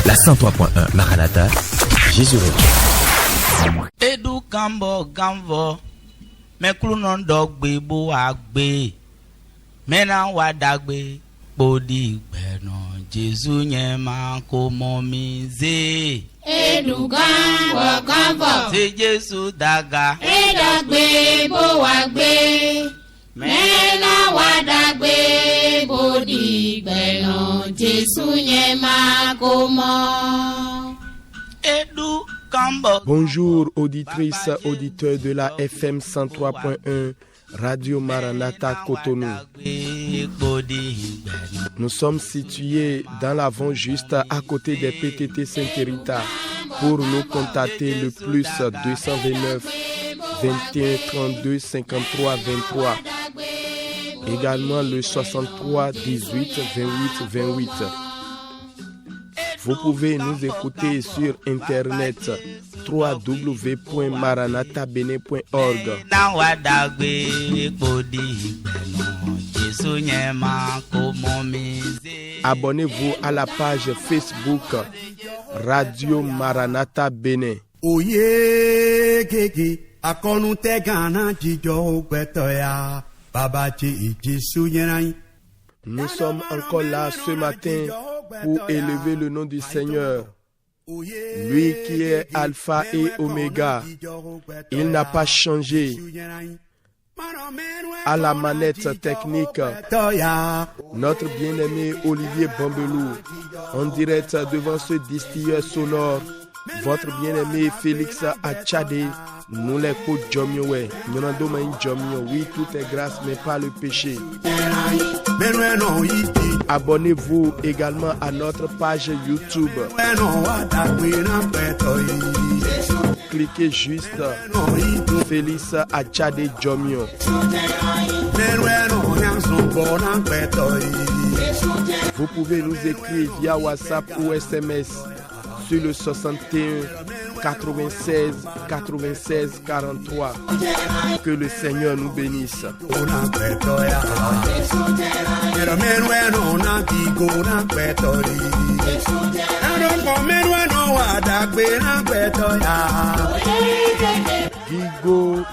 La 103.1 Maranatha, Jésus revient. Edu Gambo Gambo, Meklunon dogbe bo agbe, Mena wadagbe, Bodi Beno, Jésus nyema komomize. Edu Gambo Gambo, C'est Jésus daga, Edagbe bo agbe, Mena wadagbe, Bodi Beno, Jésus nyema komo. Edu Gambo. Bonjour auditrices, auditeurs de la FM 103.1 Radio Maranatha Cotonou. Nous sommes situés dans l'avant juste à côté des PTT Sainte-Rita. Pour nous contacter le plus 229 21 32 53 23. Également le 63 18 28 28. Vous pouvez nous écouter sur internet www.maranathabene.org. Abonnez-vous à la page Facebook Radio Maranatha Bénin. Oye keke akonu te gana jijo kwetoya baba chi Jésus yenai. Nous sommes encore là ce matin pour élever le nom du Seigneur, lui qui est Alpha et Oméga. Il n'a pas changé. À la manette technique, notre bien-aimé Olivier Bambelou, en direct devant ce distilleur sonore, votre bien-aimé Félix Achade, nous les coups Jomiowe, nous n'avons pas Jomio. Oui, tout est grâce, mais pas le péché. Abonnez-vous également à notre page YouTube. Cliquez juste Félix Achade Jomio. Vous pouvez nous écrire via WhatsApp ou SMS sur le 61 96 96 43. Que le Seigneur nous bénisse.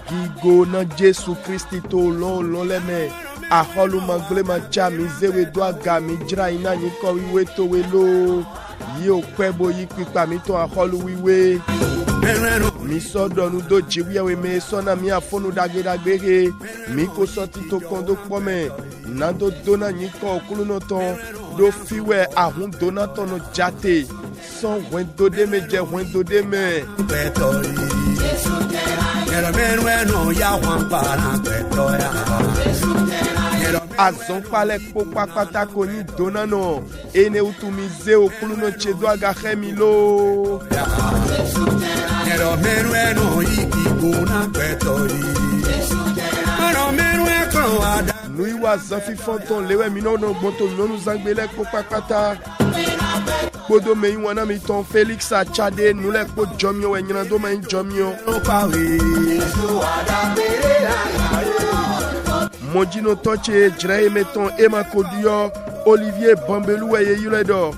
Gigo na Jésus Christi to lon leme aholu mangle ma jami zewe do aga mi jira ina ni ko wiwe to we lo yi o pebo yi pipa mi to aholu wiwe mi sodo nu do jiwe we me sona mi afonu dagedagbe mi ko soti to kondo pome na do dona ni ko okulu no ton do fiwe ahun dona ton no jate son wendo de me je wendo de me Azon pale popa pata koni donano ene utumize okulu no chedo aga khemilo Nous y was zafi fonton lewe minono bonto nonu zangbele popa pata Bodo me wana mi ton Félix Achade nous les ko jomio we nyina do me jomio Modino toche jre meton Emma Kodio Olivier Bambelou et Yuledo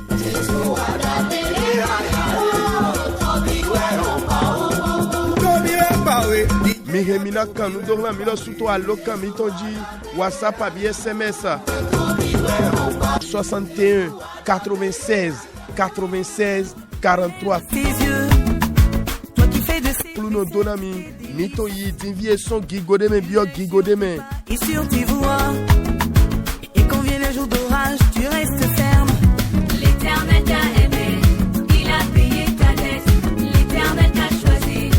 Mihemina kanu dorla milo suto aloka mitonji WhatsApp à SMS 61 96 96 43. Pour nos donami, mito yi dinvie son gigode me bio gigode me. Et sur tes voies, et quand vient le jour d'orage, tu restes ferme. L'Éternel t'a aimé, il a payé ta dette. L'Éternel t'a choisi,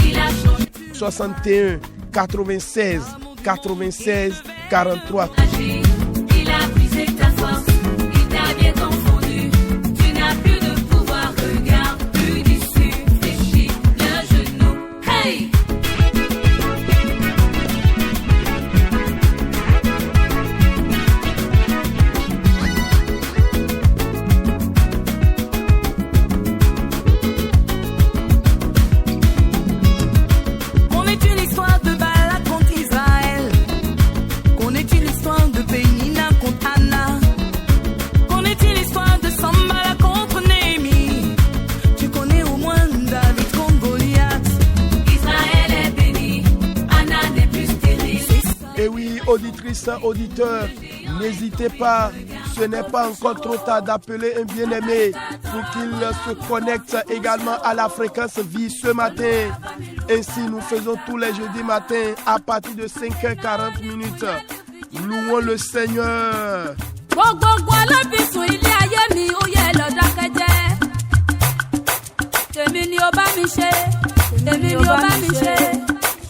il a changé. 61 96 96 43. Il a brisé ta force, il t'a bien confondu. Tu n'as plus de pouvoir, regarde, plus d'issue, fléchis le genou. Hey! On est une histoire de balade contre Israël, qu'on est une histoire de pays. auditrices, auditeurs, n'hésitez pas, ce n'est pas encore trop tard d'appeler un bien-aimé pour qu'il se connecte également à la fréquence vie ce matin. Ainsi, nous faisons tous les jeudis matins à partir de 5h40. Louons le Seigneur. Gbogbo alábìsùn ilé ayé mi ó yẹ lọ dákẹ́jẹ́. Tèmi ni ó bá mi ṣe, tèmi ni ó bá mi ṣe.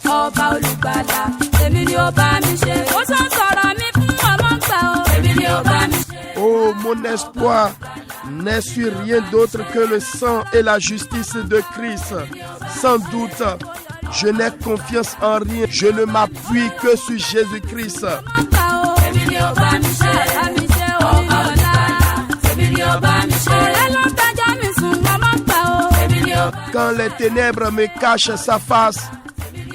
Ọba olùgbàlà, tèmi ni ó bá mi ṣe. Ó sọ sọ̀rọ̀ mi fún ọmọ gbà ó. Tèmi ni ó bá mi ṣe. Oh, mon espoir n'est sur rien d'autre que le sang et la justice de Christ. Sans doute, je n'ai confiance en rien. Je ne m'appuie que sur Jésus-Christ. Quand les ténèbres me cachent sa face,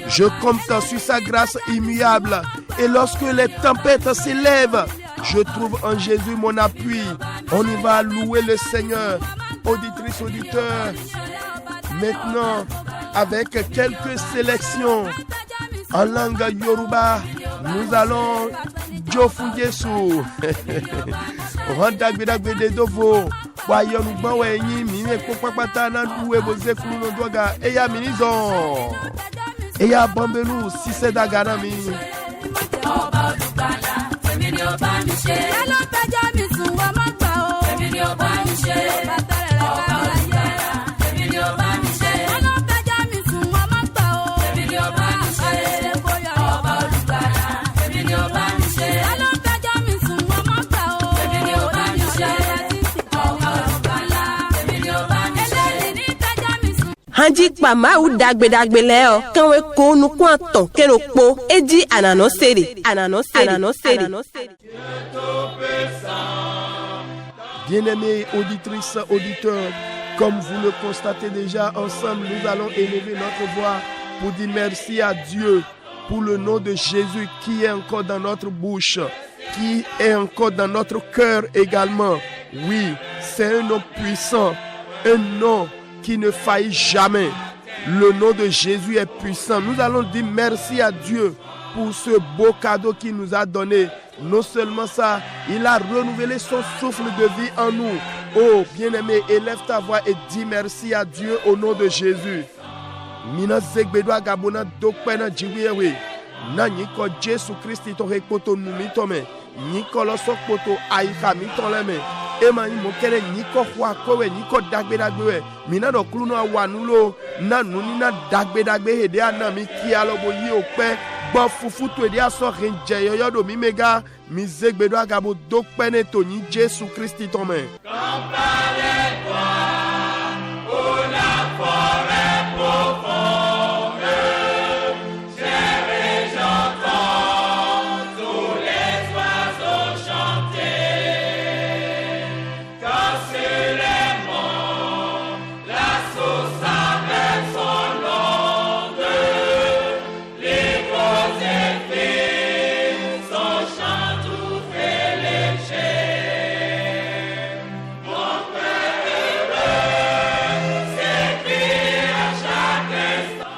je compte sur sa grâce immuable. Et lorsque les tempêtes s'élèvent, je trouve en Jésus mon appui. On y va louer le Seigneur. Auditrices, auditeurs, maintenant, avec quelques sélections en langue Yoruba, nous allons Jofu Yesu. Randagbe de Dovo. Wayon Bawe Yi Mine Kokpata na Duwe Boze Kuluno Doga. Eya Minizon. Eya Bambelu Sise Daganami. Hanji kpama ou dagbe leo kanwe ko nu kwanton kero po edi anano seri. Bien-aimés auditrices, auditeurs, comme vous le constatez déjà, ensemble nous allons élever notre voix pour dire merci à Dieu pour le nom de Jésus qui est encore dans notre bouche, qui est encore dans notre cœur également. Oui, c'est un nom puissant, un nom qui ne faillit jamais. Le nom de Jésus est puissant. Nous allons dire merci à Dieu pour ce beau cadeau qu'il nous a donné. Non seulement ça, il a renouvelé son souffle de vie en nous. Oh, bien-aimé, élève ta voix et dis merci à Dieu au nom de Jésus. Mina zegbedwa gabona dokpena jiwewe. Na nyiko Jésus Christ to rekoto numitome. Nyiko losokpoto aika mitoleme. Ema ni mokere nyiko kwa kowe nyiko dagbe. Mina do kluno awanulo na nunina dagbe hede anami kialo boyi okpe. Bon fufu to edi aso renje yoyo do mi mega mi zegbedwa gabo dokpene to ni Jésus Christ tome. Comparez-toi au la forêt profonde.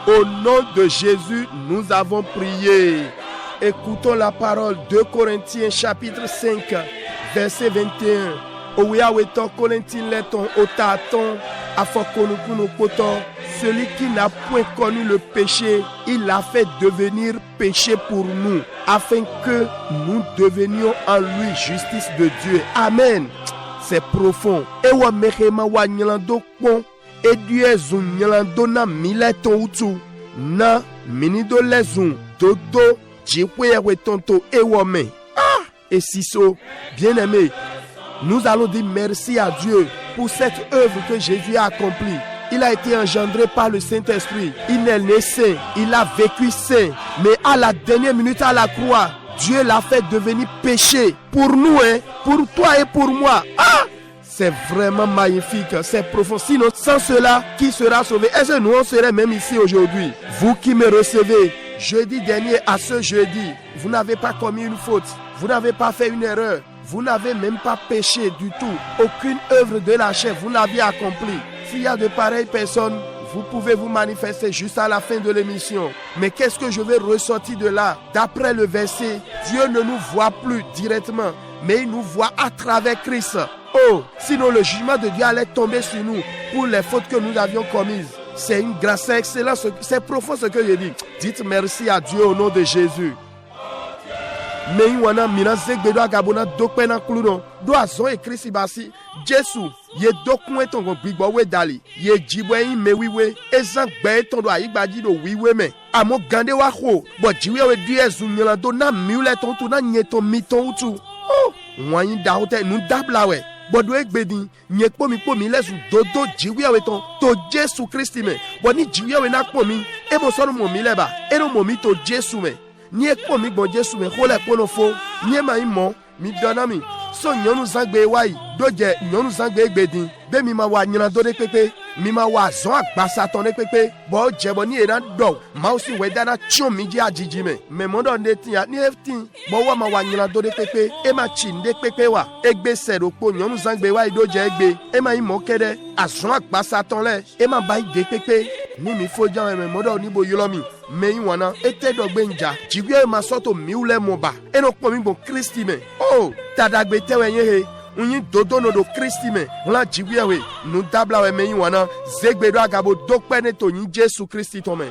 Au nom de Jésus, nous avons prié. Écoutons la parole de Corinthiens chapitre 5, verset 21. Oweaweton Corinthiens leton otaton afokonukuno koton. Celui qui n'a point connu le péché, il l'a fait devenir péché pour nous, afin que nous devenions en lui justice de Dieu. Amen. C'est profond. Ewa mehema wa nyalando pon. Edue zun nyalando na mileton utu. Na minido lezun dodo jikwe wetonto ewome. Ah! Et si so, bien aimé, nous allons dire merci à Dieu pour cette œuvre que Jésus a accomplie. Il a été engendré par le Saint-Esprit. Il est né saint. Il a vécu saint. Mais à la dernière minute à la croix, Dieu l'a fait devenir péché. Pour nous, hein, pour toi et pour moi. Ah! C'est vraiment magnifique. C'est profond. Sinon, sans cela, qui sera sauvé? Est-ce que nous, on serait même ici aujourd'hui? Vous qui me recevez, jeudi dernier à ce jeudi, vous n'avez pas commis une faute. Vous n'avez pas fait une erreur. Vous n'avez même pas péché du tout. Aucune œuvre de la chair, vous n'aviez accompli. S'il y a de pareilles personnes, Vous pouvez vous manifester juste à la fin de l'émission. Mais qu'est-ce que je vais ressortir de là? D'après le verset, Dieu ne nous voit plus directement, mais il nous voit à travers Christ. Oh, sinon le jugement de Dieu allait tomber sur nous pour les fautes que nous avions commises. C'est une grâce, c'est excellent, c'est profond ce que je dis. Dites merci à Dieu au nom de Jésus. Mais wana mina zegbedo agabona dokpena kluno do azon écrit si basi Jésus ye dokun ton gbigbo we dali ye jibwe yin mewiwe ezan gbe ton do ayigbaji do wiwe me amo gande wa ho bo jiwe we du ezu nyala do na miule ton tu na nyeto miton utu oh wan da hote nu dabla we bodo egbedin nyekpo mi lesu dodo jiwe we ton to Jésus Christ me bo ni jiwe we na po mi e mo so mo mi leba e no mo mi to Jésus me ni ekpo mi gbon Jésus me ko le pono fo ni ma imo mi dona mi so nyonu zangbe wai doje nyonu zangbe egbedin be mi ma wa nyina do de pepe mi ma wa zon agbasa ton de pepe bo jebo ni eran do ma o si we dana chon mi ji ajiji me mo do de tin ni eftin bo wa ma wa nyina do de pepe e ma chi nde pepe wa egbe sero po nyonu zangbe wai doje egbe e ma imo kede azon agbasa ton le e ma ba de pepe ni mi fo jan me mo do ni bo yulo mi me wana ete dogbe nja jigwe ma soto miule moba eno po mi bon Kristi me oh tadagbe tewe ye unyi dodo no do Kristi me la jigwe we nu dabla we me wana zegbedo agabo dokpe ne to nyi Jésus Kristi to me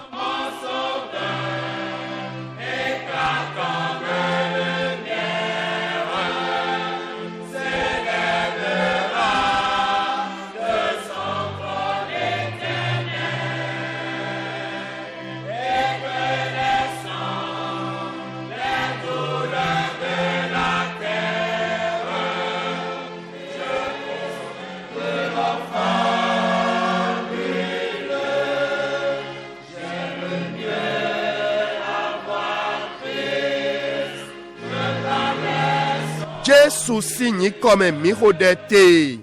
Jésus signe comme un mirodete.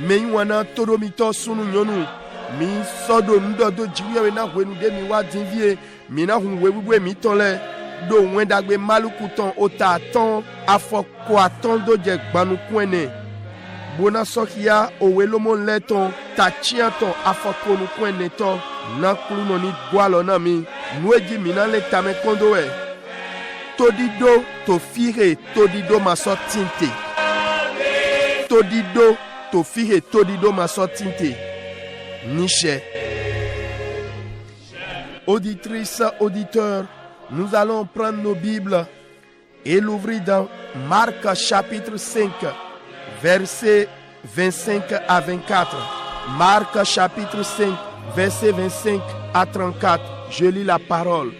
Me wana todo mito sunu nyonu. Mi sodo ndodo jiwe na wenu de mi wa dinvie. Mi na hun wewe mi tonle. Do wendagbe malukuton ota ton afoko aton do je gbanu kwene. Bona sokia owelomon leton tachianton afoko nu kwene ton. Na kuluno ni gwalo na mi. Nweji mina le tame kondowe. Todido to fire todido ma sortinte. Todido to fire todido ma sortinte. Niche. Auditrices, auditeurs, nous allons prendre nos Bibles et l'ouvrir dans Marc chapitre 5, versets 25 à 24. Marc chapitre 5, versets 25 à 34. Je lis la parole.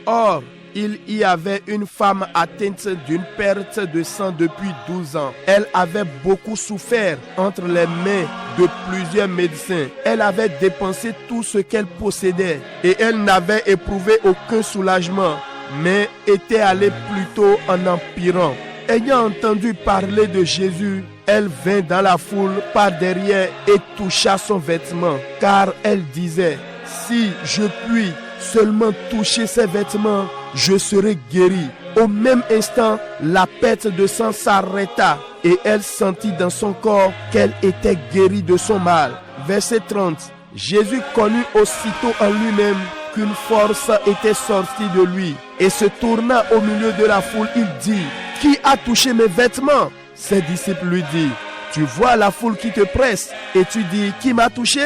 Or, il y avait une femme atteinte d'une perte de sang depuis 12 ans. Elle avait beaucoup souffert entre les mains de plusieurs médecins. Elle avait dépensé tout ce qu'elle possédait et elle n'avait éprouvé aucun soulagement, mais était allée plutôt en empirant. Ayant entendu parler de Jésus, elle vint dans la foule par derrière et toucha son vêtement, car elle disait, si je puis seulement toucher ses vêtements, je serai guérie. Au même instant, la perte de sang s'arrêta et elle sentit dans son corps qu'elle était guérie de son mal. Verset 30. Jésus connut aussitôt en lui-même qu'une force était sortie de lui et se tournant au milieu de la foule, il dit, qui a touché mes vêtements? Ses disciples lui dirent, tu vois la foule qui te presse et tu dis, qui m'a touché?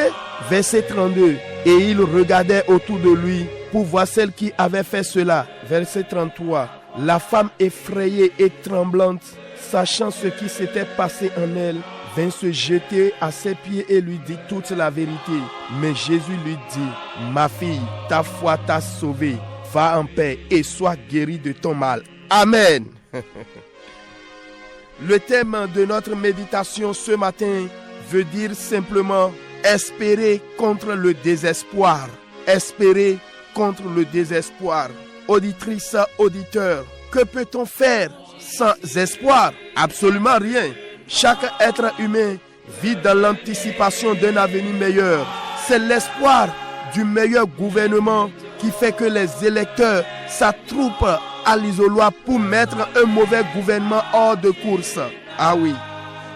Verset 32. Et il regardait autour de lui pour voir celle qui avait fait cela. Verset 33. La femme effrayée et tremblante, sachant ce qui s'était passé en elle, vint se jeter à ses pieds et lui dit toute la vérité. Mais Jésus lui dit, ma fille, ta foi t'a sauvée. Va en paix et sois guérie de ton mal. Amen. Le thème de notre méditation ce matin veut dire simplement espérer contre le désespoir. Espérer contre le désespoir. Auditrice, auditeur, que peut-on faire sans espoir? Absolument rien. Chaque être humain vit dans l'anticipation d'un avenir meilleur. C'est l'espoir du meilleur gouvernement qui fait que les électeurs s'attroupent à l'isoloir pour mettre un mauvais gouvernement hors de course. Ah oui.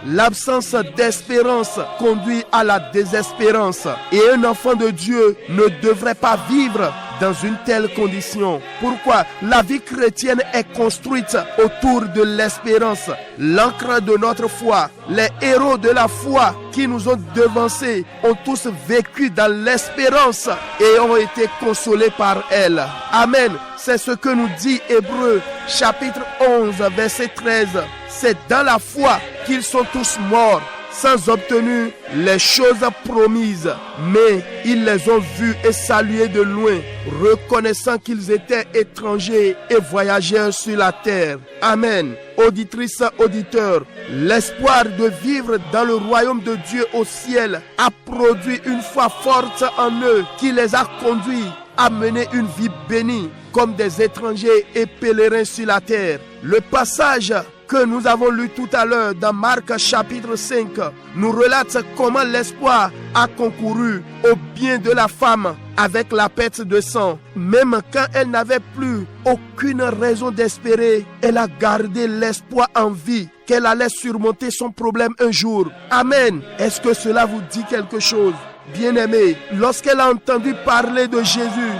L'absence d'espérance conduit à la désespérance. Et un enfant de Dieu ne devrait pas vivre dans une telle condition. Pourquoi? La vie chrétienne est construite autour de l'espérance. L'ancre de notre foi, les héros de la foi qui nous ont devancés ont tous vécu dans l'espérance et ont été consolés par elle. Amen. C'est ce que nous dit Hébreux chapitre 11 verset 13. C'est dans la foi qu'ils sont tous morts, sans obtenir les choses promises, mais ils les ont vus et salués de loin, reconnaissant qu'ils étaient étrangers et voyageurs sur la terre. Amen. Auditrices, auditeurs, l'espoir de vivre dans le royaume de Dieu au ciel a produit une foi forte en eux qui les a conduits à mener une vie bénie comme des étrangers et pèlerins sur la terre. Le passage que nous avons lu tout à l'heure dans Marc chapitre 5 nous relate comment l'espoir a concouru au bien de la femme avec la perte de sang. Même quand elle n'avait plus aucune raison d'espérer, elle a gardé l'espoir en vie qu'elle allait surmonter son problème un jour. Amen. Est-ce que cela vous dit quelque chose? Bien-aimé, lorsqu'elle a entendu parler de Jésus,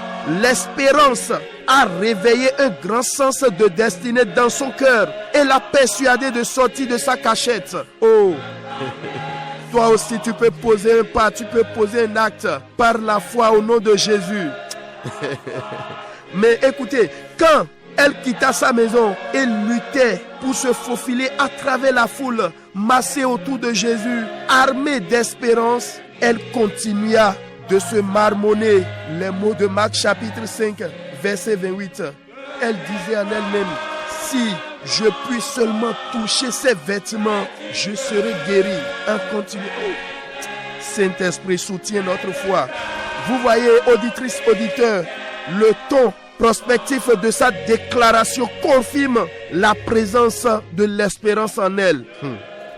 l'espérance a réveillé un grand sens de destinée dans son cœur et l'a persuadée de sortir de sa cachette. Oh, toi aussi tu peux poser un pas, tu peux poser un acte par la foi au nom de Jésus. Mais écoutez, quand elle quitta sa maison et luttait pour se faufiler à travers la foule massée autour de Jésus, armée d'espérance, elle continua de se marmonner les mots de Marc chapitre 5, verset 28. Elle disait en elle-même, si je puis seulement toucher ses vêtements, je serai guéri. En continuant. Saint-Esprit soutient notre foi. Vous voyez, auditrices, auditeurs, le ton prospectif de sa déclaration confirme la présence de l'espérance en elle.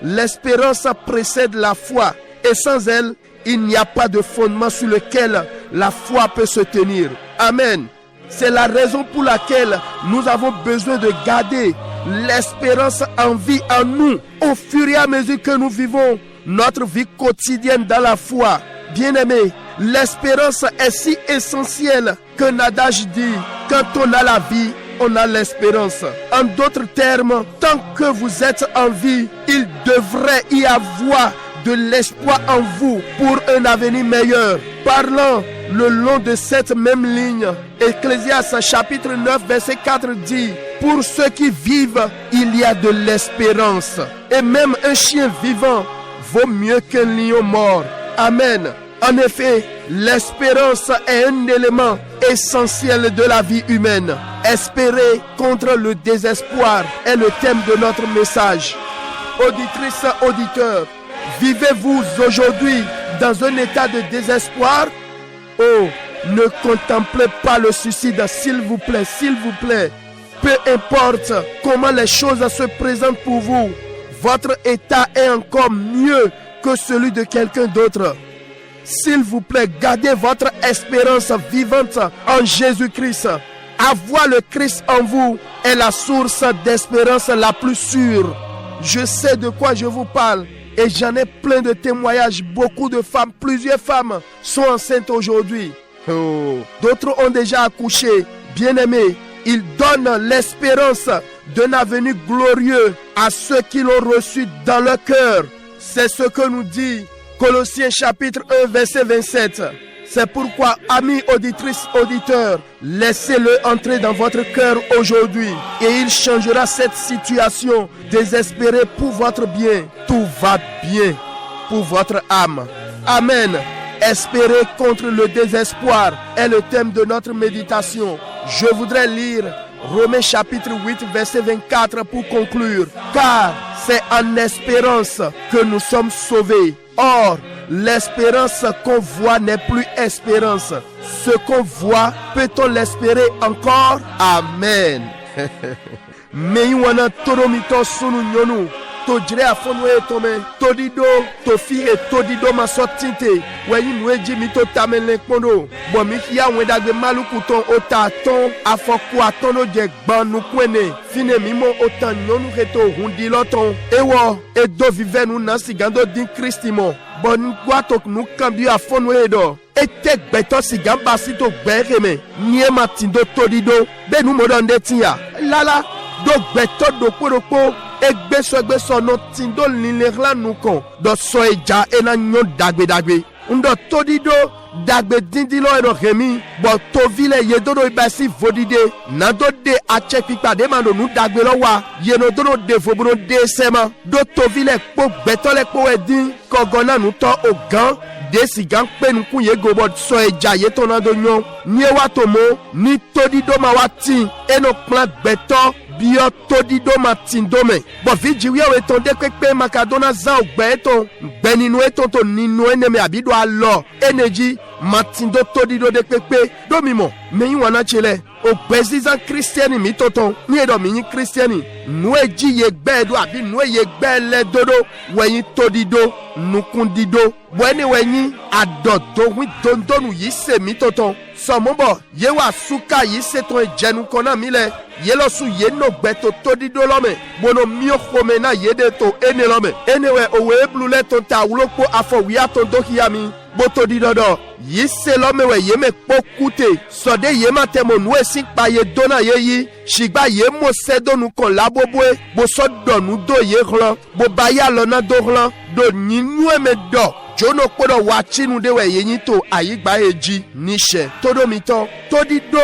L'espérance précède la foi et sans elle, il n'y a pas de fondement sur lequel la foi peut se tenir. Amen. C'est la raison pour laquelle nous avons besoin de garder l'espérance en vie en nous au fur et à mesure que nous vivons notre vie quotidienne dans la foi. Bien-aimés, l'espérance est si essentielle qu'un adage dit, quand on a la vie, on a l'espérance. En d'autres termes, tant que vous êtes en vie, il devrait y avoir de l'espoir en vous pour un avenir meilleur. Parlant le long de cette même ligne, Ecclésiaste chapitre 9 verset 4 dit, pour ceux qui vivent, il y a de l'espérance. Et même un chien vivant vaut mieux qu'un lion mort. Amen. En effet, l'espérance est un élément essentiel de la vie humaine. Espérer contre le désespoir est le thème de notre message. Auditrices, auditeurs, vivez-vous aujourd'hui dans un état de désespoir? Oh, ne contemplez pas le suicide, s'il vous plaît, s'il vous plaît. Peu importe comment les choses se présentent pour vous, votre état est encore mieux que celui de quelqu'un d'autre. S'il vous plaît, gardez votre espérance vivante en Jésus-Christ. Avoir le Christ en vous est la source d'espérance la plus sûre. Je sais de quoi je vous parle et j'en ai plein de témoignages. Beaucoup de femmes, plusieurs femmes sont enceintes aujourd'hui. Oh. D'autres ont déjà accouché. Bien-aimés, ils donnent l'espérance d'un avenir glorieux à ceux qui l'ont reçu dans leur cœur. C'est ce que nous dit Colossiens chapitre 1 verset 27. C'est pourquoi, amis auditrices, auditeurs, laissez-le entrer dans votre cœur aujourd'hui et il changera cette situation désespérée pour votre bien. Tout va bien pour votre âme. Amen. Espérer contre le désespoir est le thème de notre méditation. Je voudrais lire Romains chapitre 8 verset 24 pour conclure. Car c'est en espérance que nous sommes sauvés. Or, l'espérance qu'on voit n'est plus espérance. Ce qu'on voit, peut-on l'espérer encore? Amen. Meyuana toromito sunu nyonu. to jre afonu e to me todido to fi e todido ma so tinte we yin nu eji mi to tamele pondo bo mi fi awon dagbe maluku ton o ta ton afoku aton lo je gbanu kwene fine mi mo o tan nyonu reto hundi loton ewo e do vivenu na sigando din Christimo bon gwato nu kambi afonu e do ete gbeto sigamba sito gbereme nie matindo todido benu modonde tia lala do gbeto do poropo egbeso no tindo linlerla nu kon do so eja ena nyo dagbe ndo todido dagbe dindilo eno remi bo to vile yedodo ibasi vodide na do de ache pipade mando nu dagbe lo wa yeno do de fobro de sema do to vile po gbeto le po edin kogona nu to ogan desi gan penu kun ye go bod so eja ye to na do nyon ni wa to mo ni todido ma wati eno plan gbeto bio todido matindome bo vijiwi o eton de pepe makadona za ogbe eton gbe ninu eton to ninu eneme abido alo energy matindo todido de pepe domimo meyin wana chele ogbe zizan christiani mi toton ni edo mi yin christiani nu eji ye gbe edo abi nu ye gbe le dodo weyin todido nukundido bo eni weyin adodo wi dondonu yi se mi toton somobo ye wa suka yi se ton ejenu kona mi le ye lo su ye no gbeto todido lome bono mio khome na ye de to ene lome enewe owe blule ton ta wulopo afo wi aton dokiami boto didodo yi se lome we ye me pokute sode ye matemo nu esi pa ye dona ye yi shigba ye mo sedonu kon labobwe bo sodonu do ye hlo bo baya lona do hlo do nyinu e me do jono podo wa chinu de we yin to ayigba eji nishe todo mito todido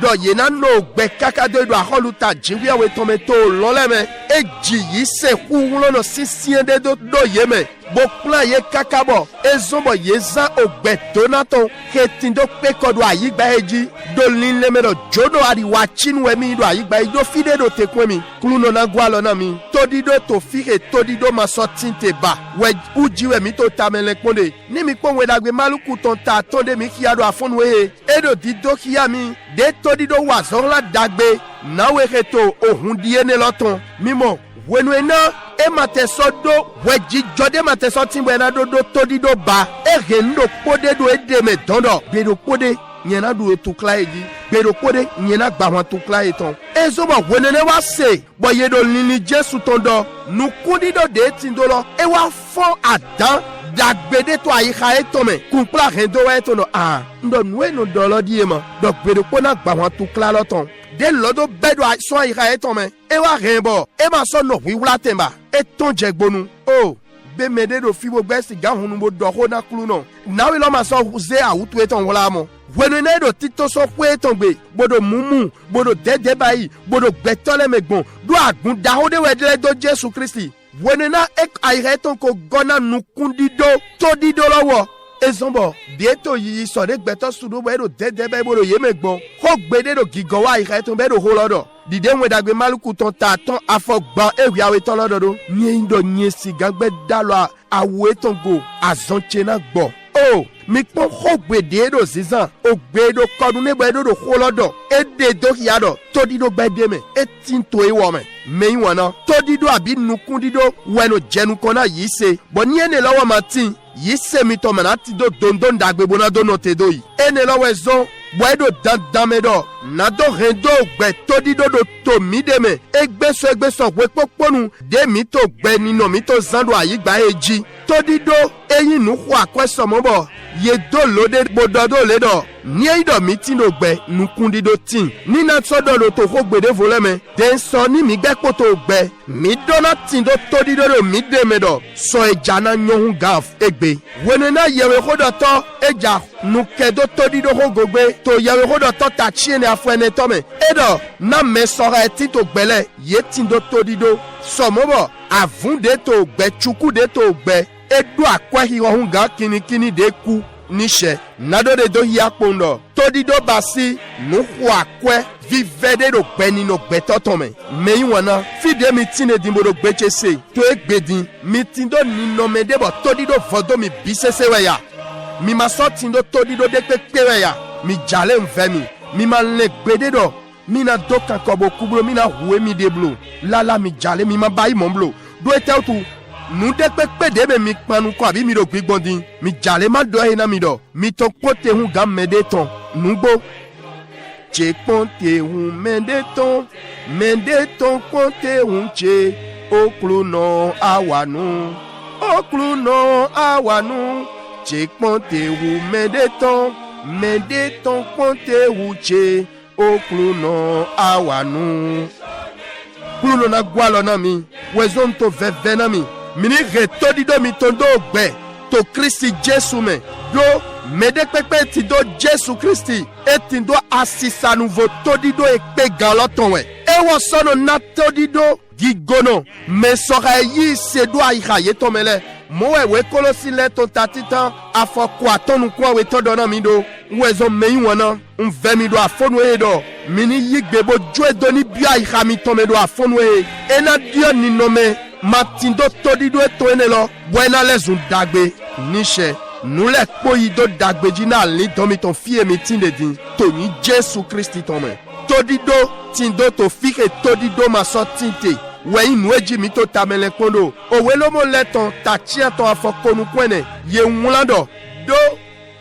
do yena no gbe kakade do aholuta jiwi awe tometo loleme eji yi se ku lono sisien de do yeme bo plan ye kakabo ezombo yeza ogbe donaton ketindo pekodo ayigba eji do linleme do jono ari wa chinu emi do ayigba eji do fide do tekwemi kluno na gwalo na mi todido to fire todido ma sotinte ba we ujiwe mi to tamele konde ni mi pon we dagbe maluku ton ta tonde mi kiado afonu e edo dido kiyami de todido wa zorla dagbe na we reto ohun diene loton mimo wenu ena e matesodo weji jode mateso timbo na do todido ba e rendo pode do edeme dondo bedo pode nyena do etukla eji bedo pode nyena gba wan tukla eton ezo ba wenene wa se boye do lini Jesu tondo nu kundido de tindolo e wa fon adan dagbede to ayika etome kunpla rendo wa etono ndo nwe no dolo diema do bedo pona gba wan tukla loton de lodo bedo so ayika etome e wa rembo e ma so no wiwla temba eton jegbonu be mede do fibo gbesi ga hunu bo do ho na klu no na we lo ma so ze awutu eton wala mo wenu ne do tito so ku eton gbe bodo mumu bodo dede bayi bodo gbetole megbon do agun da ho de wedele do Jesu Kristi wenu na ek ayreton ko gona nukundido todido lowo ezombo bieto yi so de gbeto sudo bo dede bayi bodo yemegbon ho gbede do gigo wa ayreton be do ho lodo dide nwe dagbe maluku ton ta ton afogban ewi awe ton lododo nye indo nye sigagbe dalo awe ton go azonche na gbo mi pon hogbede do zizan ogbedo kodun nebo edo do holodo ede do hiado todido gbedeme etinto ewome meyin wona todido abi nukundido weno jenu kona yise bo ni ene lowo matin yise mi to manati do dondon dagbe bona do no tedo yi ene lowo ezo boedo dandamedo nado rendo gbe todido do to mideme egbeso we poponu de mi to gbe nino mi to zando ayigba eji todido eyin nu ho akweso mobo ye do lode bododo ledo ni eido mi tin do gbe nukundido tin ni na sodo do to ho gbede voleme den so ni mi gbe poto gbe mi dona tin do todido do mi demedo so eja na nyohun gaf egbe wenena yewe hodo to eja nukedo todido ho gogbe to yewe hodo to ta chiene afene tome edo na me sora ti to gbele ye tin do todido so mobo avunde to gbe chuku de to gbe edu akwahi ohun ga kinikini de ku nishe nado de do hiapondo todido basi nu hu akwe vivede do gbeni no gbetotome meyin wana fide mi tine dimbo do gbechese to egbedin mi tindo ni no mede bo todido vodo mi bisese weya mi maso tindo todido de pepe weya mi jale mvemi mi ma le gbede do mi na doka kobo kubro mi na huwe mi de blo lala mi jale mi ma bayi mon blo do eteltu nu de pepe de me mi panu ko abi mi do gbigbondin mi jale ma do ina mi do mi ton pote hun gam mede ton nugbo che ponte hun mede ton ponte hun che oklu no awanu che ponte hun mede ton ponte hun che oklu no awanu kulu na gwalo na mi wezon to veve na mi mini retodi do mi tondo gbe to Christi Jesu me do mede pepe ti do Jesu Christi eti do asisa nouveau todi do ekpe galoton we e wo sono na todi do gigono me sora yi se do aira ye to mele mo we kolosi le to tatitan afo kwa tonu kwa we to do na mi do wezo meyi wona vemi do afonu e do mini yigbebo joe doni bia ihami to me do afonu e ena dio ni nome matindo todi do to enelo buena lezun dagbe niche nous les poido dagbejina li domi ton fie mi tinde din to ni Jesu Christi to me todido tindo to fike todido ma sotinte we inu eji mi to tamele kondo o we lo mo leton ta chia to afokonu kwene ye nwlando do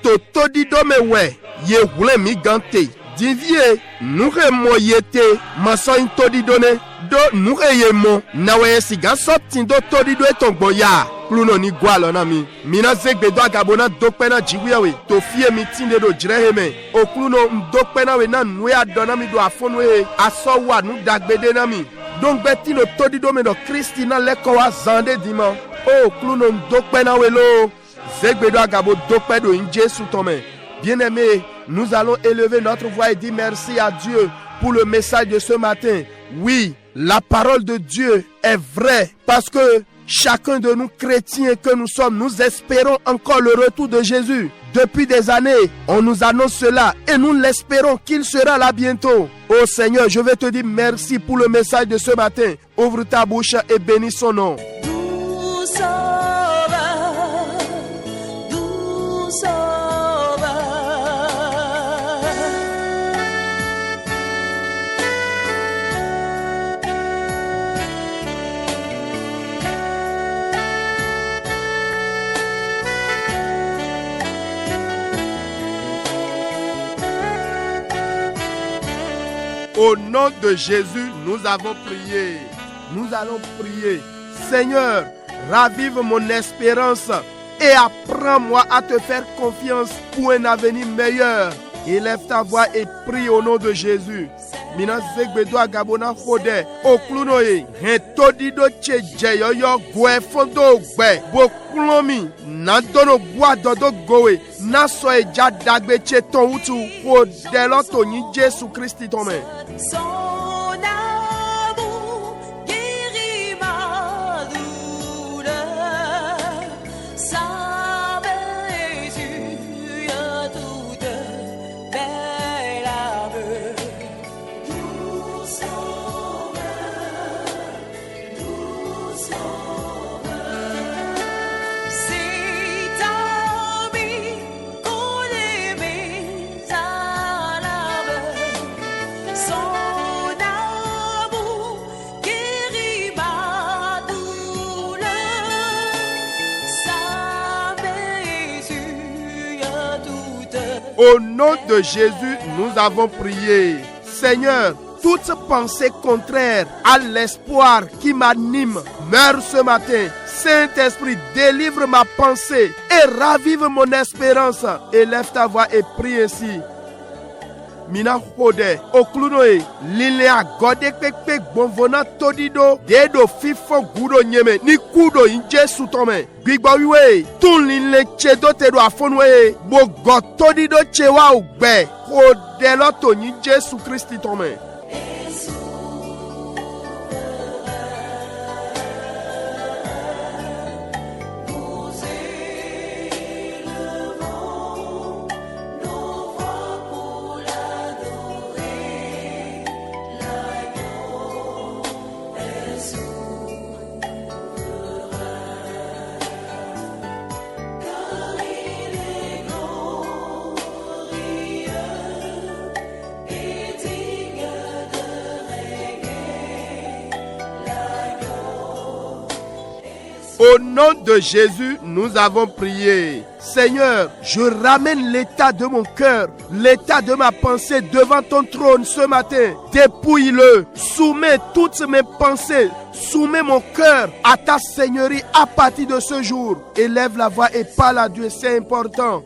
to todido me we ye wule mi gante divie nous remoyete ma so in todido ne do nous yemo na we siga sotindo todido etongbo ya pluno ni gwalo na mi mina zegbe do agabona dokpe na jiwe we to fie mi tinde do jireheme o pluno ndokpe na we na nwe adona mi do afonu e aso wa nu dagbede na mi donc betino todido me do Christi na leko wa zande dima o pluno ndokpe na we lo zegbe do agabo dokpe do in Jesu tome bien-aimé, nous allons élever notre voix et dire merci à Dieu pour le message de ce matin. Oui, la parole de Dieu est vraie parce que chacun de nous chrétiens que nous sommes, nous espérons encore le retour de Jésus. Depuis des années, on nous annonce cela et nous l'espérons qu'il sera là bientôt. Oh Seigneur, je vais te dire merci pour le message de ce matin. Ouvre ta bouche et bénis son nom. Au nom de Jésus, nous avons prié. Nous allons prier. Seigneur, ravive mon espérance et apprends-moi à te faire confiance pour un avenir meilleur. Élève ta voix et prie au nom de Jésus. Mina zegbedo agabona khode oklunoye hetodido chejeyo yo gwe fondo gbe boklomi na dono gwa dodo gowe na so eja dagbe cheton utu khode lo to ni Jesu Christi tome. Au nom de Jésus, nous avons prié. Seigneur, toute pensée contraire à l'espoir qui m'anime meurt ce matin. Saint-Esprit, délivre ma pensée et ravive mon espérance. Élève ta voix et prie ainsi. Mina khode oklunoe lile agode pekpe bonvona todido dedo fifo gudo nyeme ni kudo in Jesu tome gbigbo wiwe tun lile chedo tedo afonwe bo gotodido chewa ugbe khode loto ni Jesu Christi tome. Au nom de Jésus, nous avons prié. Seigneur, je ramène l'état de mon cœur, l'état de ma pensée devant ton trône ce matin. Dépouille-le, soumets toutes mes pensées, soumets mon cœur à ta seigneurie à partir de ce jour. Élève la voix et parle à Dieu, c'est important.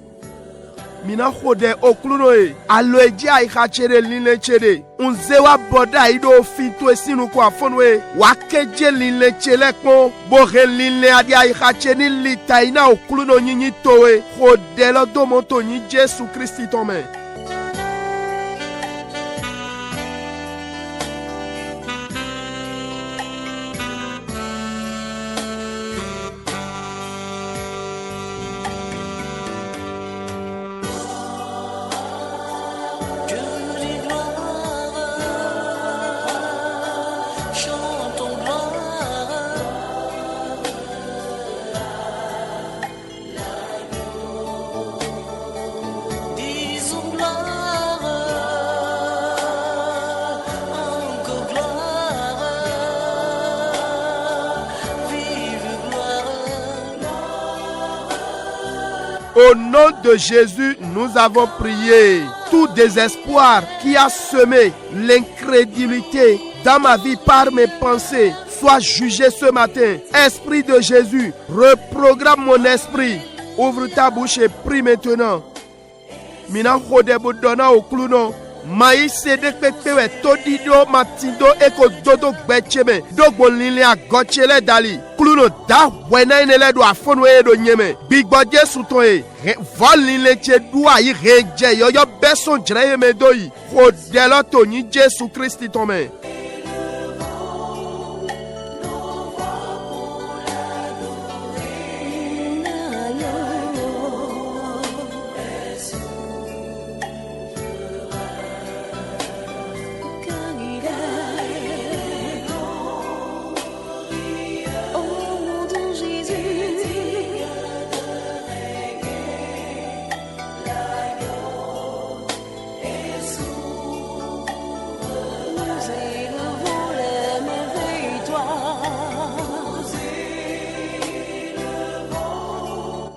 Mina khode oklunoe aloeji aikachere linle chere unzewa boda ido finto esinu kwa fonwe wakeje linle chele kon bohe linle adi aikacheni litaina okluno nyinyi towe khodelo domonto nyi Jésus Christ tome. Au nom de Jésus, nous avons prié. Tout désespoir qui a semé l'incrédulité dans ma vie par mes pensées soit jugé ce matin. Esprit de Jésus, reprogramme mon esprit. Ouvre ta bouche et prie maintenant. Mina khodebo dona okluno. Maïs sede pepewe todido matindo eko dodo gbecheme dogbo linle agochele dali kluno da wena inele do afonwe do nyeme bigbo Jesu to e vol linle che dua yi reje yo beson jreye me doyi khodelo to ni Jesu Christ to me.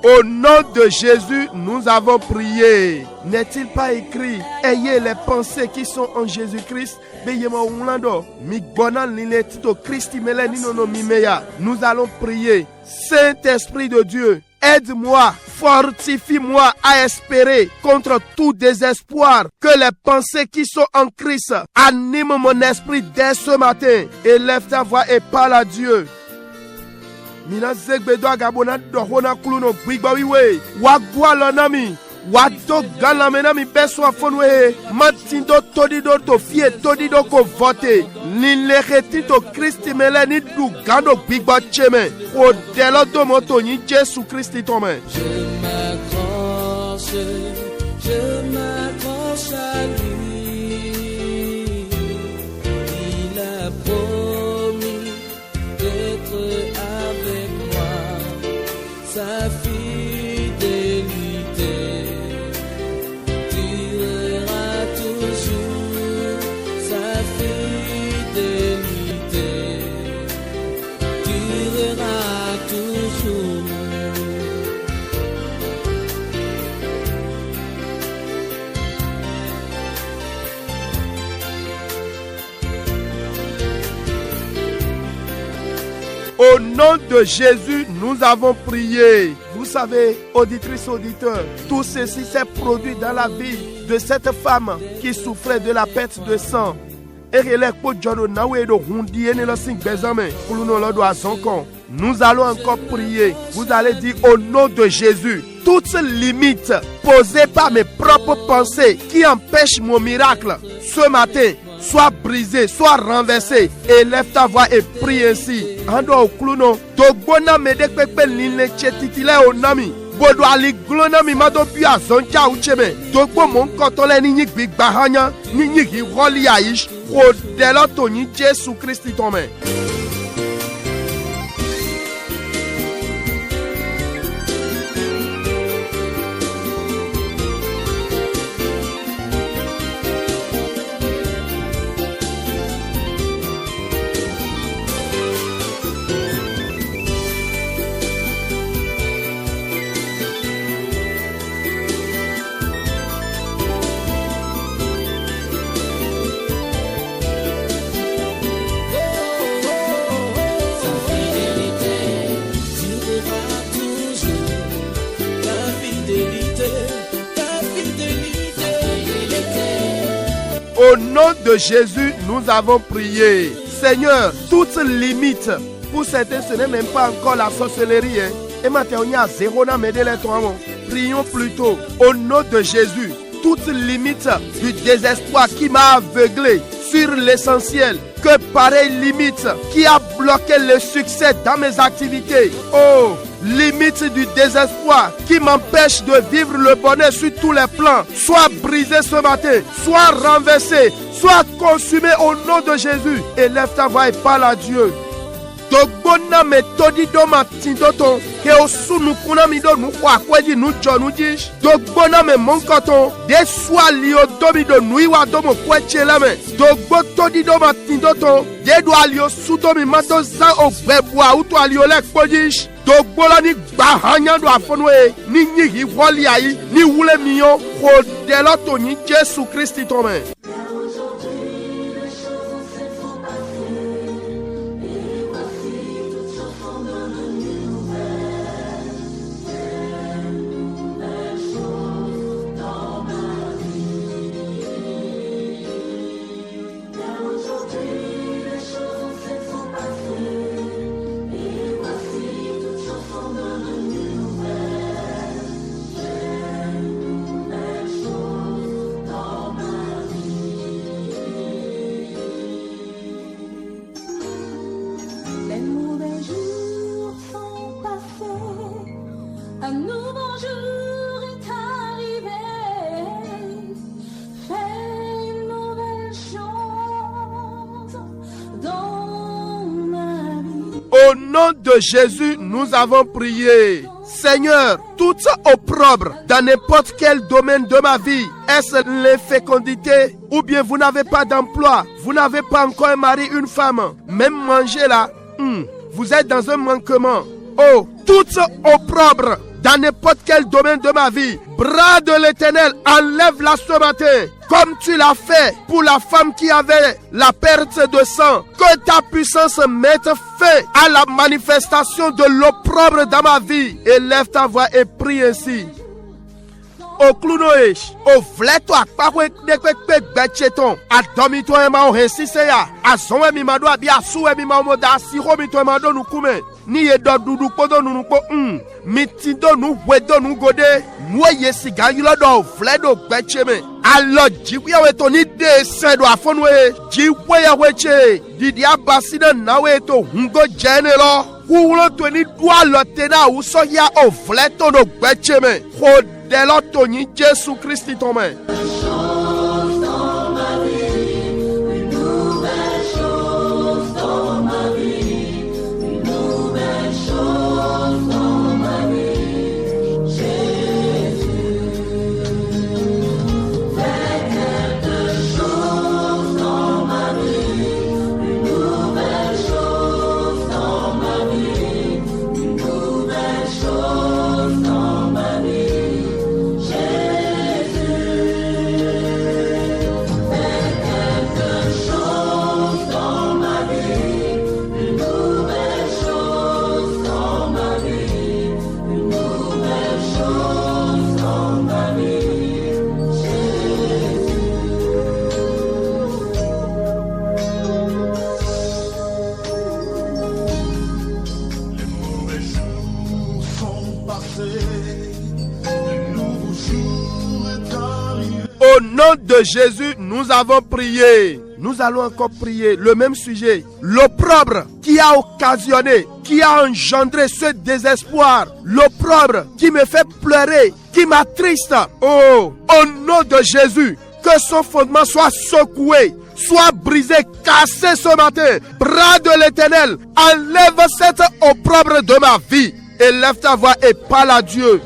Au nom de Jésus, nous avons prié. N'est-il pas écrit, ayez les pensées qui sont en Jésus-Christ? Nous allons prier. Saint-Esprit de Dieu, aide-moi, fortifie-moi à espérer contre tout désespoir. Que les pensées qui sont en Christ animent mon esprit dès ce matin. Élève ta voix et parle à Dieu. Mina zegbedo agabona dohona kluno bigbawiwe wagwa lonami wado galamena mi beso afonwe matindo todido to fie todido ko vote linleheti to Christ meleni du gando bigba cheme o delo do moto ni Jésus Christ tome. Je m'accroche à lui. Il a promis d'être avec moi. Sa fidélité durera toujours. Sa fidélité durera toujours. Au nom de Jésus, nous avons prié. Vous savez, auditrices, auditeurs, tout ceci s'est produit dans la vie de cette femme qui souffrait de la perte de sang. Nous allons encore prier. Vous allez dire au nom de Jésus, toutes limites posées par mes propres pensées qui empêchent mon miracle ce matin, soit brisé, soit renversé. Élève ta voix et prie ainsi. Ando okluno, dogbona medekpepe linle chetitile onami. Bodo ali glona mi mado pi azoncha ucheme. Dogbo mon kotole ni gbigba bahanya, ni holi aish. Kodelo to ni Jésus Christ tome. Au nom de Jésus, nous avons prié. Seigneur, toute limite, pour certains, ce n'est même pas encore la sorcellerie. Et maintenant, on y a zéro dans mes délais. Prions plutôt. Au nom de Jésus, toute limite du désespoir qui m'a aveuglé sur l'essentiel, que pareille limite qui a bloqué le succès dans mes activités. Oh, limite du désespoir qui m'empêche de vivre le bonheur sur tous les plans, soit brisée ce matin, soit renversée, soit consumée au nom de Jésus. Élève ta voix et parle à Dieu. Dogbona metodi do matindoton ke osunu kuna mi do nu kwa kweji nu jonu jish dogbona me monkoton de swa lio domi do nui wa do mo kweche lame dogbo todi do matindoton de do alio su do mi mato za ogbebua uto alio le kwejish dogbola ni gbahanya do afonwe ni nyi woli ayi ni wule miyo kodelo to ni Jésus Christ tome. Au nom de Jésus, nous avons prié. Seigneur, tout opprobre dans n'importe quel domaine de ma vie, est-ce l'infécondité ou bien vous n'avez pas d'emploi, vous n'avez pas encore un mari, une femme, même manger là, vous êtes dans un manquement. Oh, tout opprobre dans n'importe quel domaine de ma vie, bras de l'Éternel, enlève-la ce matin, comme tu l'as fait pour la femme qui avait la perte de sang. Que ta puissance mette fin à la manifestation de l'opprobre dans ma vie. Élève ta voix et prie ainsi. O klunoesh, o vleto akpakwe nekwe becheton, adomi to ema o hesiseya, azonwe mi mado abi asuwe mi mamoda asiro mi to ema do nukume, ni yedo dudu kodo nunuko mitindo nu wedo nu gode, nuwe yesi ganyilo do vledo becheme, alo jiwe weto ni de sedo afonwe, jiwe ya weche, didi abasida nawe to hungo jenelo, kulo to ni dua lotena usoya o vleto do becheme, de l'autre Jésus Christ tombe. Au nom de Jésus, nous avons prié. Nous allons encore prier le même sujet. L'opprobre qui a occasionné, qui a engendré ce désespoir. L'opprobre qui me fait pleurer, qui m'attriste. Oh, au nom de Jésus, que son fondement soit secoué, soit brisé, cassé ce matin. Bras de l'Éternel, enlève cet opprobre de ma vie. Élève ta voix et parle à Dieu.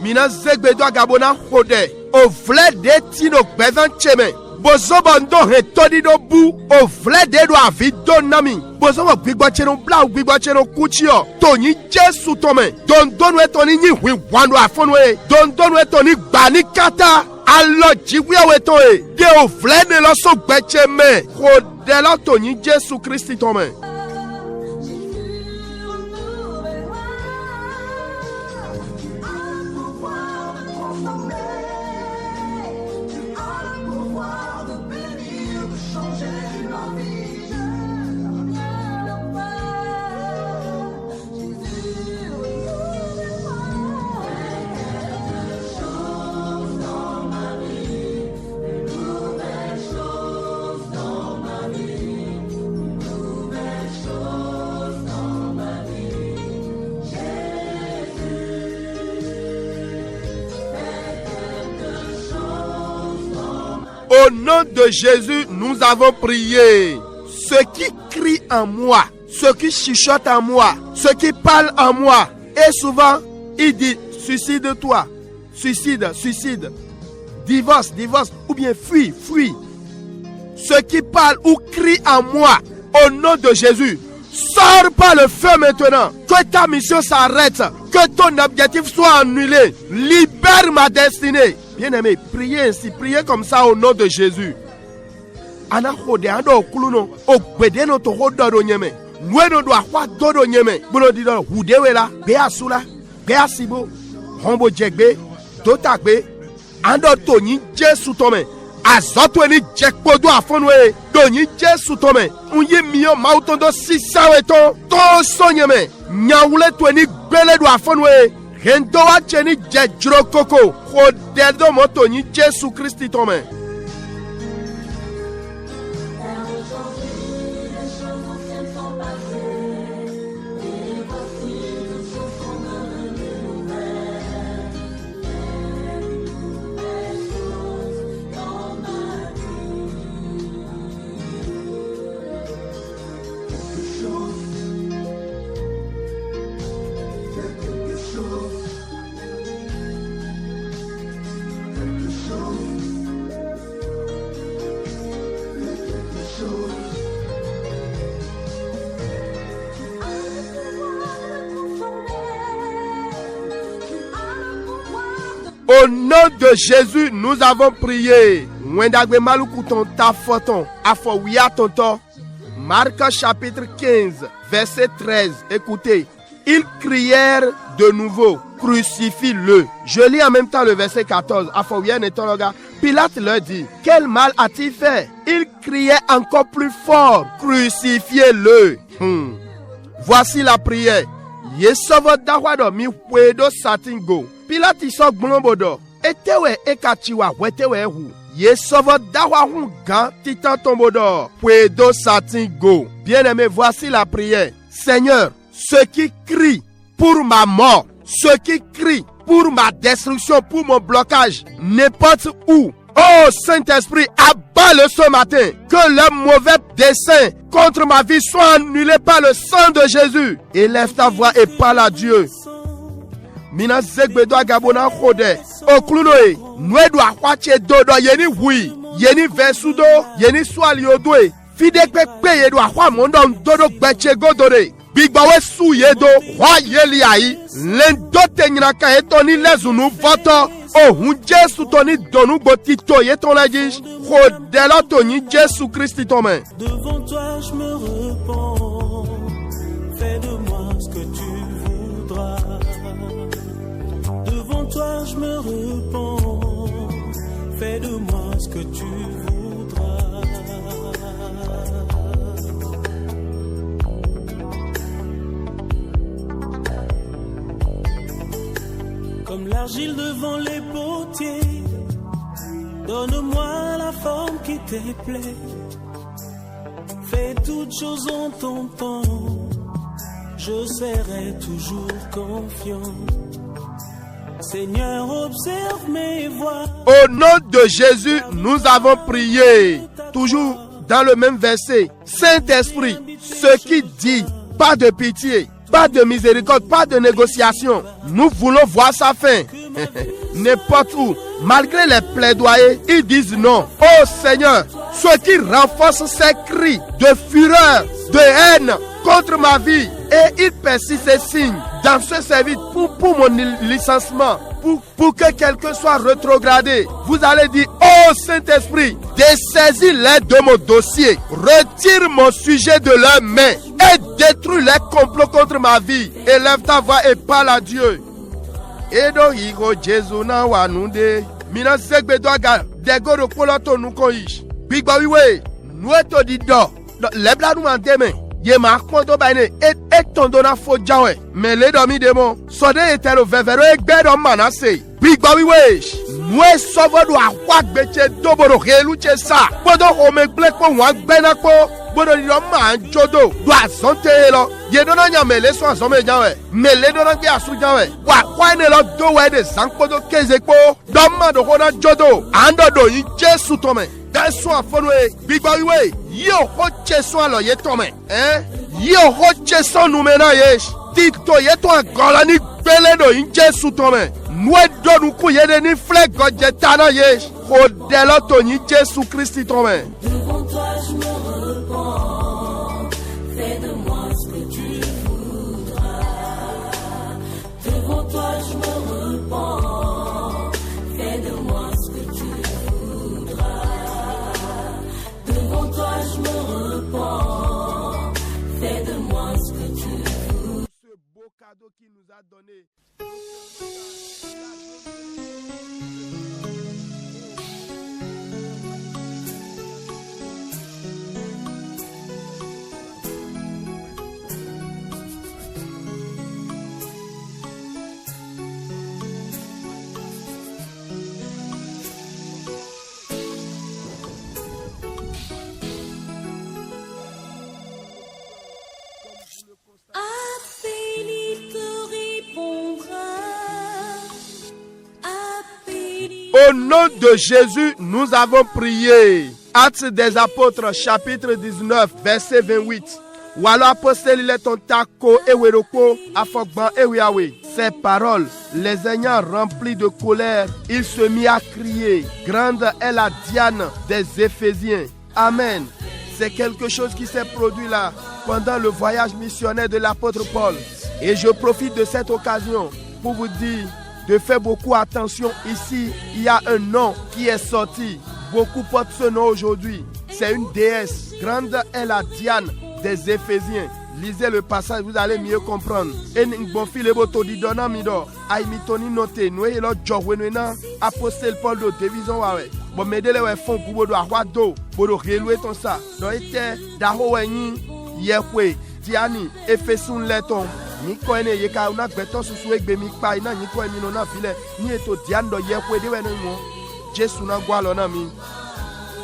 Mina zegbedo gabona khode. O vle de tino bevan cheme. Bozo bando retoni do bu. O vle de do avido nami. Bozo mo gbigbo cheno bla gbigbo cheno kuchio. Toni Jesu tome. Don we toni ni wi wando afonwe. Don we toni gbani kata. Allo jiwe we toe. De o vle de lo so gbecheme. Khode lo toni Jesu Christ tome. Au nom de Jésus, nous avons prié. Ceux qui crient en moi, ceux qui chuchotent en moi, ceux qui parlent en moi, et souvent, ils disent, suicide-toi, suicide, divorce, ou bien fuis. Ceux qui parlent ou crient en moi, au nom de Jésus, sors par le feu maintenant, que ta mission s'arrête, que ton objectif soit annulé, libère ma destinée. Bien-aimé, priez ainsi, priez comme ça au nom de Jésus. Ana khode ando okuluno ogbedeno to hodoro nyeme nweno do akwa dodo nyeme bolo dido hudewela be asula be asibo hombo jegbe dotagbe ando to yin Jesu tome azoto ni jekpodo afonwe do yin Jesu tome unye miyo mautondo sisawe to so nyeme nyawule to ni gbele do afonwe Rendo wa cheni jejro koko khodedo moto yin Jesu Christi tome. Au nom de Jésus, nous avons prié. Marc chapitre 15, verset 13. Écoutez, ils crièrent de nouveau, crucifie-le. Je lis en même temps le verset 14. Pilate leur dit, quel mal a-t-il fait? Ils criaient encore plus fort, crucifiez-le. Voici la prière. Yesovo dawado mi wedo satingo. Pilate iso glombodo. Etewe ekachiwa wetewe hu. Yesovo dawa hunga titan tombodo. Wedo satingo. Bien-aimé, voici la prière. Seigneur, ceux qui crient pour ma mort, ceux qui crient pour ma destruction, pour mon blocage, n'importe où. Oh Saint-Esprit, abat-le ce matin. Que le mauvais dessein contre ma vie soit annulé par le sang de Jésus. Élève ta voix et parle à Dieu. Mina zegbedo agabona khode. Oklunoe, nwedo akwache dodo yeni hui. Yeni vesudo, yeni swali odwe. Fidekpe yedo akwa mondo dodo gbeche godore. Bigbawe su yedo, wa yeli ai. Lendo tenyaka etoni lezunu voto. Oh, Jésus toni donu botito yeton la gish. Chodela toni Jésus Christi tome. Devant toi je me repens. Fais de moi ce que tu voudras. Devant toi je me repens. Fais de moi ce que tu voudras. Comme l'argile devant les potiers, donne-moi la forme qui te plaît. Fais toutes choses en ton temps, je serai toujours confiant. Seigneur, observe mes voies. Au nom de Jésus, nous avons prié. Toujours dans le même verset. Saint-Esprit, ce qui dit, pas de pitié, pas de miséricorde, pas de négociation. Nous voulons voir sa fin. N'importe où, malgré les plaidoyers, ils disent non. Oh Seigneur, ceux qui renforcent ces cris de fureur, de haine contre ma vie, et ils persistent ces signes dans ce service pour mon licenciement, pour que quelqu'un soit rétrogradé. Vous allez dire, oh Saint-Esprit, dessaisis-les de mon dossier, retire mon sujet de leurs mains et détruis les complots contre ma vie. Élève ta voix et parle à Dieu. Edo higo Jésus na wanunde mina segbe doaga degoro poloto nukoish bigba wiwe nueto dido lebla nu mandeme ye ma kondo baine et tondo na fo jawe me le do mi demo so de etero vevero egbe do manase bigba wiwe nue sovodo akwa gbeche doboro helu chesa bodo omegble ko wan gbena ko bodo di ma jodo do azonte lo ye do na nyamele so azome jawe mele do na gbe asu jawe wa kwaine lo do we de sankodo kezepo do ma do hona jodo ando do yin Jesu tome Jésus a fonoué. Bigbawiwe. Yo ho Jésus a lo ye tome. Yo ho Jésus nous maintenant yesh. Tito ye to agolani bele do in Jésus tome. Nous do nous kuyede ni fleg godjetana yesh. Hodelo to ni Jésus Christ tome. Devant toi je me repens, fais de moi ce que tu voudras. Devant toi je me repens, fais de moi ce que tu voudras. Devant toi je me repens, fais de moi ce que tu voudras. Ce beau cadeau qu'il nous a donné. Appel, il te répondra. Appel, Au nom de Jésus, nous avons prié. Actes des Apôtres, chapitre 19, verset 28. Walo apostel il est ton tako eweroko afogban ewiawe. Ces paroles, les ayant remplis de colère, il se mit à crier. Grande est la Diane des Éphésiens. Amen. C'est quelque chose qui s'est produit là pendant le voyage missionnaire de l'apôtre Paul. Et je profite de cette occasion pour vous dire de faire beaucoup attention. Ici, il y a un nom qui est sorti. Beaucoup portent ce nom aujourd'hui. C'est une déesse. Grande est la Diane des Éphésiens. Lisez le passage, vous allez mieux comprendre. Et n'gbonfi le boto di dona mido. Ay mitoni note, noue lo jogwenena. Apostel Paul do division wawe. Bon medele we fon kubo do ahwa do. Bodo relwe ton sa. Do ete daho wenyi yekwe. Diani Efesun leton. Ni ko ene yeka una gbeton susu egbe mi pa ina ni ko emi no na file. Ni eto dian do yekwe de we no mo. Jesu na gwa lo na mi.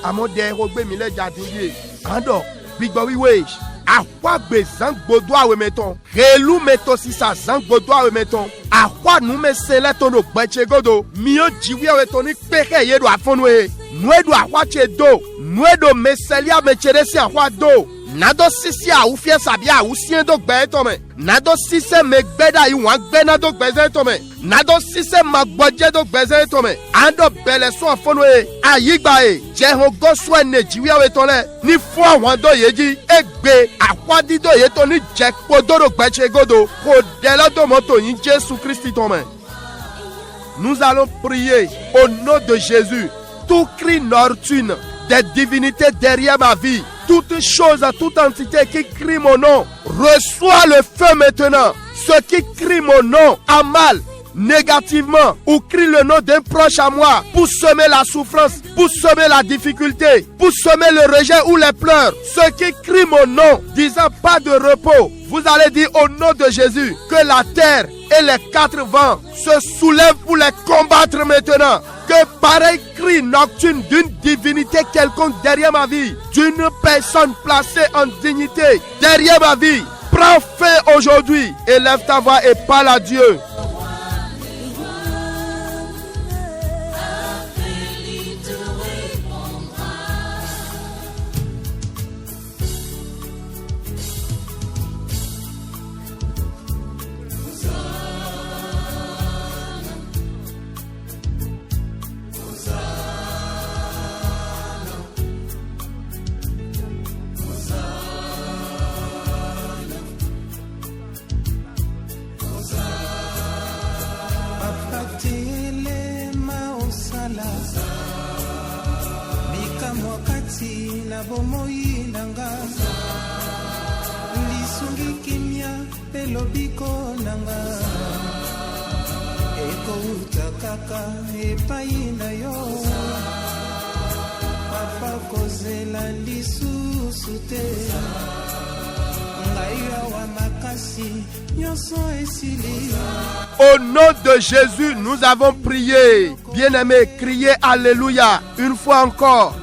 Amode ho gbe mi le jadinye. Ando bigbo wi wesh. Akwa gbe zangbodo awe meton. Relu meto si sa zangbodo awe meton. Akwa nou me sele ton do gbeche godo. Miyo jiwi awe toni peke ye do afonwe. Nwe do akwa che do. Nwe do meselia mechere si akwa do. Nado sisi a ufie sabi a usien do gbe tome. Nado sise megbeda i wan gbe nado gbeze tome. Nado sise magbodje do gbeze tome. Ando bele so afonwe. Ayigba e. Jehon goswe ne jiwi awe tonle. Ni fwa wando yeji. Egbe akwa dido ye toni jek podoro gbeche godo. Kodela do moto yin Jésus Christ tome. Nous allons prier au nom de Jésus. Tout cri nortune des divinités derrière ma vie. Toute chose, toute entité qui crie mon nom, reçois le feu maintenant. Ceux qui crient mon nom à mal, négativement, ou crient le nom d'un proche à moi, pour semer la souffrance, pour semer la difficulté, pour semer le rejet ou les pleurs. Ceux qui crient mon nom, disant pas de repos, vous allez dire au nom de Jésus que la terre et les quatre vents se soulèvent pour les combattre maintenant. Que pareil cri nocturne d'une divinité quelconque derrière ma vie, d'une personne placée en dignité derrière ma vie, prends fin aujourd'hui. Élève ta voix et parle à Dieu. Au nom de Jésus, nous avons prié. Bien-aimés, criez Alléluia une fois encore.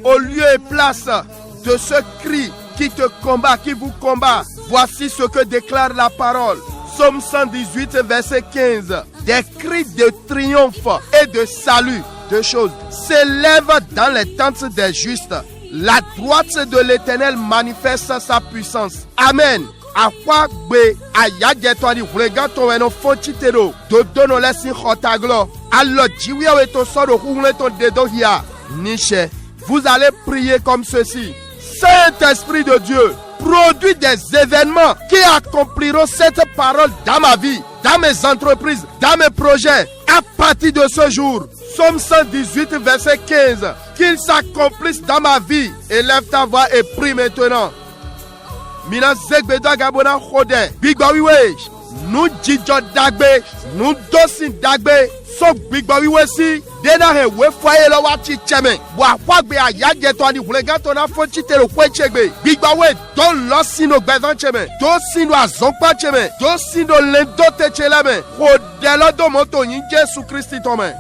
Au lieu et place de ce cri qui te combat, qui vous combat, voici ce que déclare la parole. Psaume 118, verset 15. Des cris de triomphe et de salut 2 choses. S'élève dans les tentes des justes. La droite de l'Éternel manifeste sa puissance. Amen. Akwa gbe ayajeto ani hulegato eno fonchitero dodono lesi khotaglo allo jiwiya weto soro huleto dedohia niche. Vous allez prier comme ceci. Saint-Esprit de Dieu, produis des événements qui accompliront cette parole dans ma vie, dans mes entreprises, dans mes projets. À partir de ce jour, Psaume 118, verset 15, qu'ils s'accomplissent dans ma vie. Élève ta voix et prie maintenant. Mina zegbedo gabona khode gbigba wiwe nu jijo dagbe nu dosin dagbe so gbigba wiwe si dena he we foye lo wa ti cheme wa kwagbe ayaje to ani hulega to na fo chitero kwechegbe gbigba we don lo sino gbezan cheme do sino azonpa cheme do sino lendo te cheleme khode lo do moto yin Jesu Christi to me.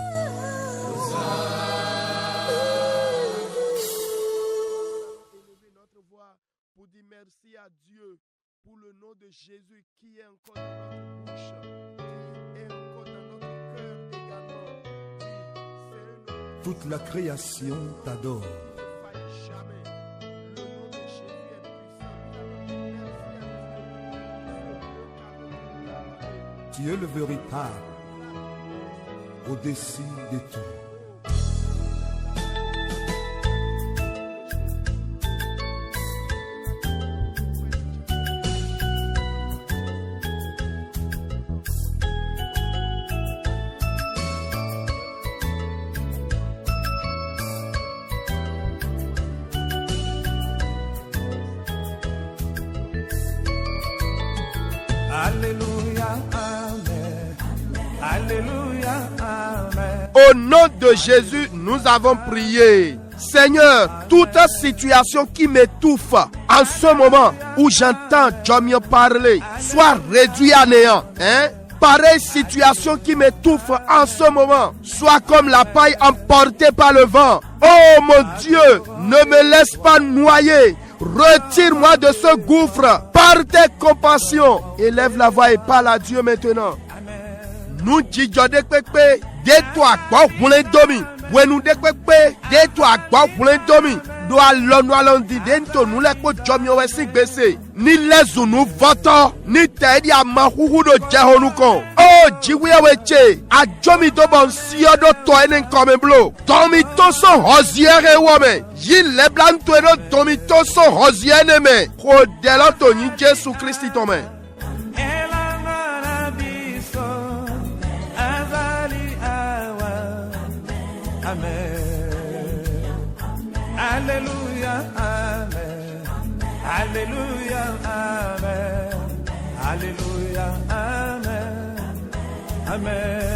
Merci à Dieu pour le nom de Jésus qui est encore dans notre bouche, qui est encore dans notre cœur également. Toute la création t'adore. Tu es le véritable, au-dessus de tout. Alléluia, Amen. Alléluia, Amen. Au nom de Jésus, nous avons prié. Seigneur, toute situation qui m'étouffe en ce moment où j'entends Jomio parler, soit réduite à néant. Pareille situation qui m'étouffe en ce moment, soit comme la paille emportée par le vent. Oh mon Dieu, ne me laisse pas noyer. Retire-moi de ce gouffre par tes compassions. Élève la voix et parle à Dieu maintenant. Nous disons de pepe, de toi, quoi, vous l'en domi. When nous dekwepe, de toi, quoi, vous l'en domi. Nous allons dire, nous les potes jomio wesi bese. Ni les nous votons, ni t'aidi à ma huhu de jehonukon. Oh, jiwe weche, a jomi do bon siyo do toenen comme blo. Domi to son hosiere wome. Yi leblan toeno domi to son hosiere me. Kodelo to ni Jesu Christi tome. Alléluia, Amen. Alléluia, Amen. Alléluia, Amen. Amen.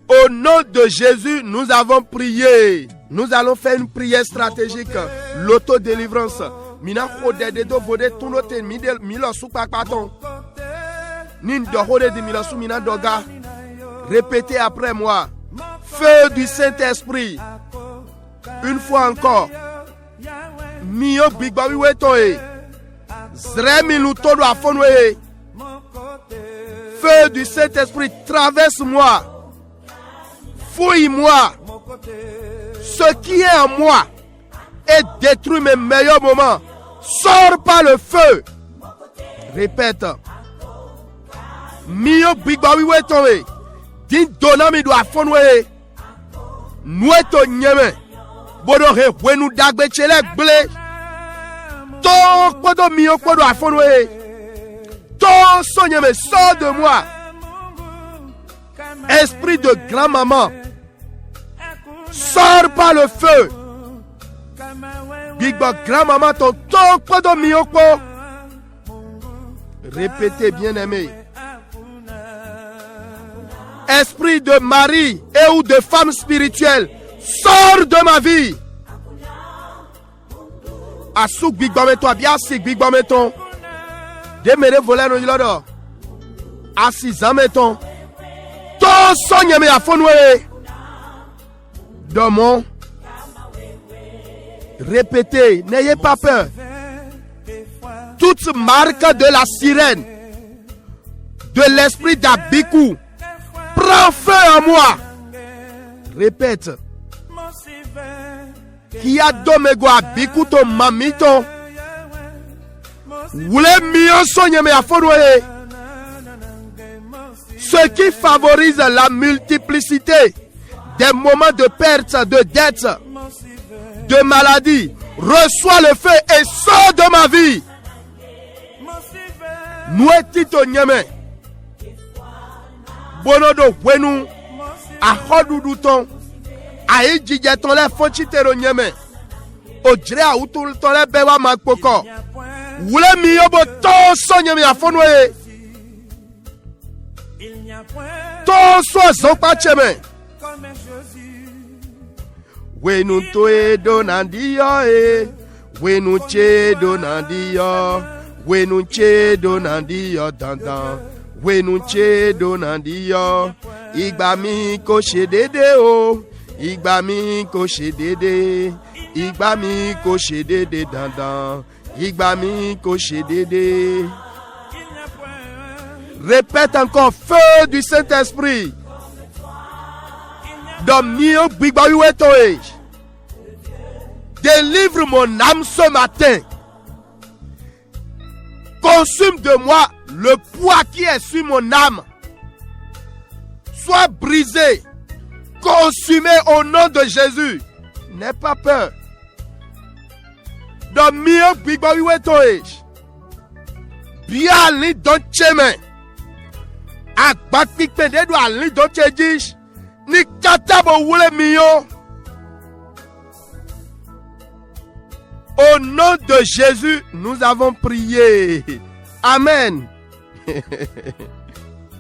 Au nom de Jésus, nous avons prié. Nous allons faire une prière stratégique. L'autodélivrance. Mina khode do vode tuno te milo supakpaton. Nin do hode de milo su mina doga. Répétez après moi. Feu du Saint-Esprit. Une fois encore. Mio bigba wiwetoe. Zremi lutodo afonwe. Feu du Saint-Esprit, traverse-moi. Fouille-moi. Ce qui est en moi et détruit mes meilleurs moments. Sors par le feu. Répète. Mio bigba wiwetoe. Din donami do afonwe. Nueto nyeme. Bodo he wenu dagbe chele ble. To kodo mio kodo afonwe. To sonyeme, sors de moi. Esprit de grand-maman, sors par le feu. Bigbo grand-maman ton ton kodo miyoko. Répétez, bien-aimé. Esprit de mari et ou de femme spirituelle, sors de ma vie. Asuk bigbo meton, biasik bigbo meton. Demere voler no yilodo. Asizan meton. Ton sonye me afonwe. Domon. Répétez, n'ayez pas peur. Toute marque de la sirène, de l'esprit d'Abikou, prend feu en moi. Répète. Qui a domego Abikou ton mamito. Oule miyo sonye me afonwe. Ce qui favorise la multiplicité des moments de perte, de dette, de maladie, reçois le feu et sors de ma vie. Nous étions nyeme. Bonodo wenu ahodudouton aïdjijeton le fonchitero nyeme. Ojre autul ton le bewa makpoko. Wule miyobo ton sonyeme afonwe. Ton so zonpacheme. Wenu toe donandiyo wenu che donandiyo wenu che donandiyo dandan wenu che donandiyo igba mi ko se dede o igba mi ko se dede igba mi ko se dede dandan igba mi ko se dede. Répète encore, feu du Saint-Esprit. Délivre mon âme ce matin. Consume de moi le poids qui est sur mon âme. Sois brisé, consumé au nom de Jésus. N'aie pas peur. Bien li don chemin. Akbakik pende do ali don chejish. Ni katabo wule miyo. Au nom de Jésus, nous avons prié. Amen.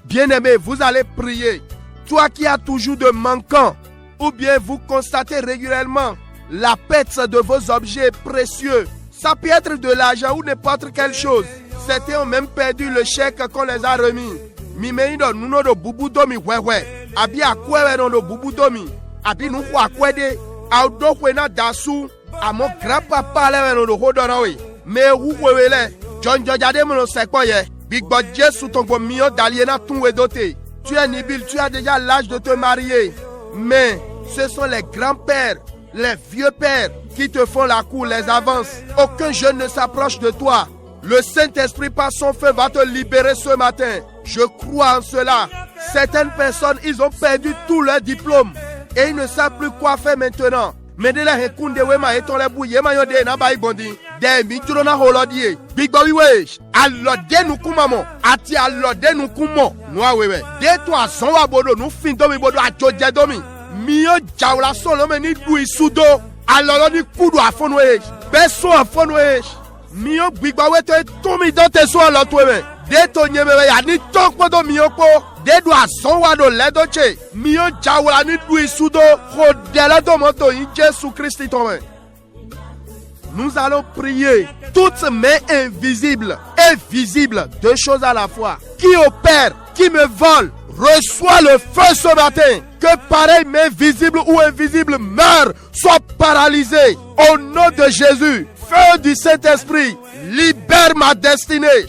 Bien-aimé, vous allez prier. Toi qui as toujours de manquants, ou bien vous constatez régulièrement la perte de vos objets précieux. Ça peut être de l'argent ou n'importe quelle chose. Certains ont même perdu le chèque qu'on les a remis. Mimeido nuno do bubudomi wewe. Abi akwewe no do bubudomi. Abi nuku akwede. Audo kwena dasu. Amo grand-papa lewe no do hodonawe. Me wewele. John Jojade mono sekpoye. Big Bo Jesu tongo mio d'aliena tunwe doté. Tu es nibil, tu as déjà l'âge de te marier. Mais ce sont les grands-pères, les vieux pères qui te font la cour, les avances. Aucun jeune ne s'approche de toi. Le Saint-Esprit par son feu va te libérer ce matin. Je crois en cela. Certaines personnes, ils ont perdu tout leur diplôme. Et ils ne savent plus quoi faire maintenant. Mais de la rekunde wema eton le bouye ma yode na ba ibondi. De mi juro na holodie. Big Boy Wesh. Alode nou kumamo. Ati alode nou kumo. Noa wewe. De to ason wa bodo nou fin domi bodo a joje domi. Miyo jawla solo me ni dui sudo. Alolo ni kudu afon wesh. Beso afon wesh. Miyo Big Boy Wesh tomi dote so alotwewe. De to nyemewe ya ni tokpo do miyoko. De do ason wa do ledoche. Miyo jawla ni dui sudo. Hodela do moto in Jésus Christ tome. Nous allons prier. Toutes mains invisibles et visibles, deux choses à la fois, qui opèrent, qui me volent, reçois le feu ce matin. Que pareilles mains visibles ou invisibles meurent, soient paralysées. Au nom de Jésus, feu du Saint-Esprit, libère ma destinée.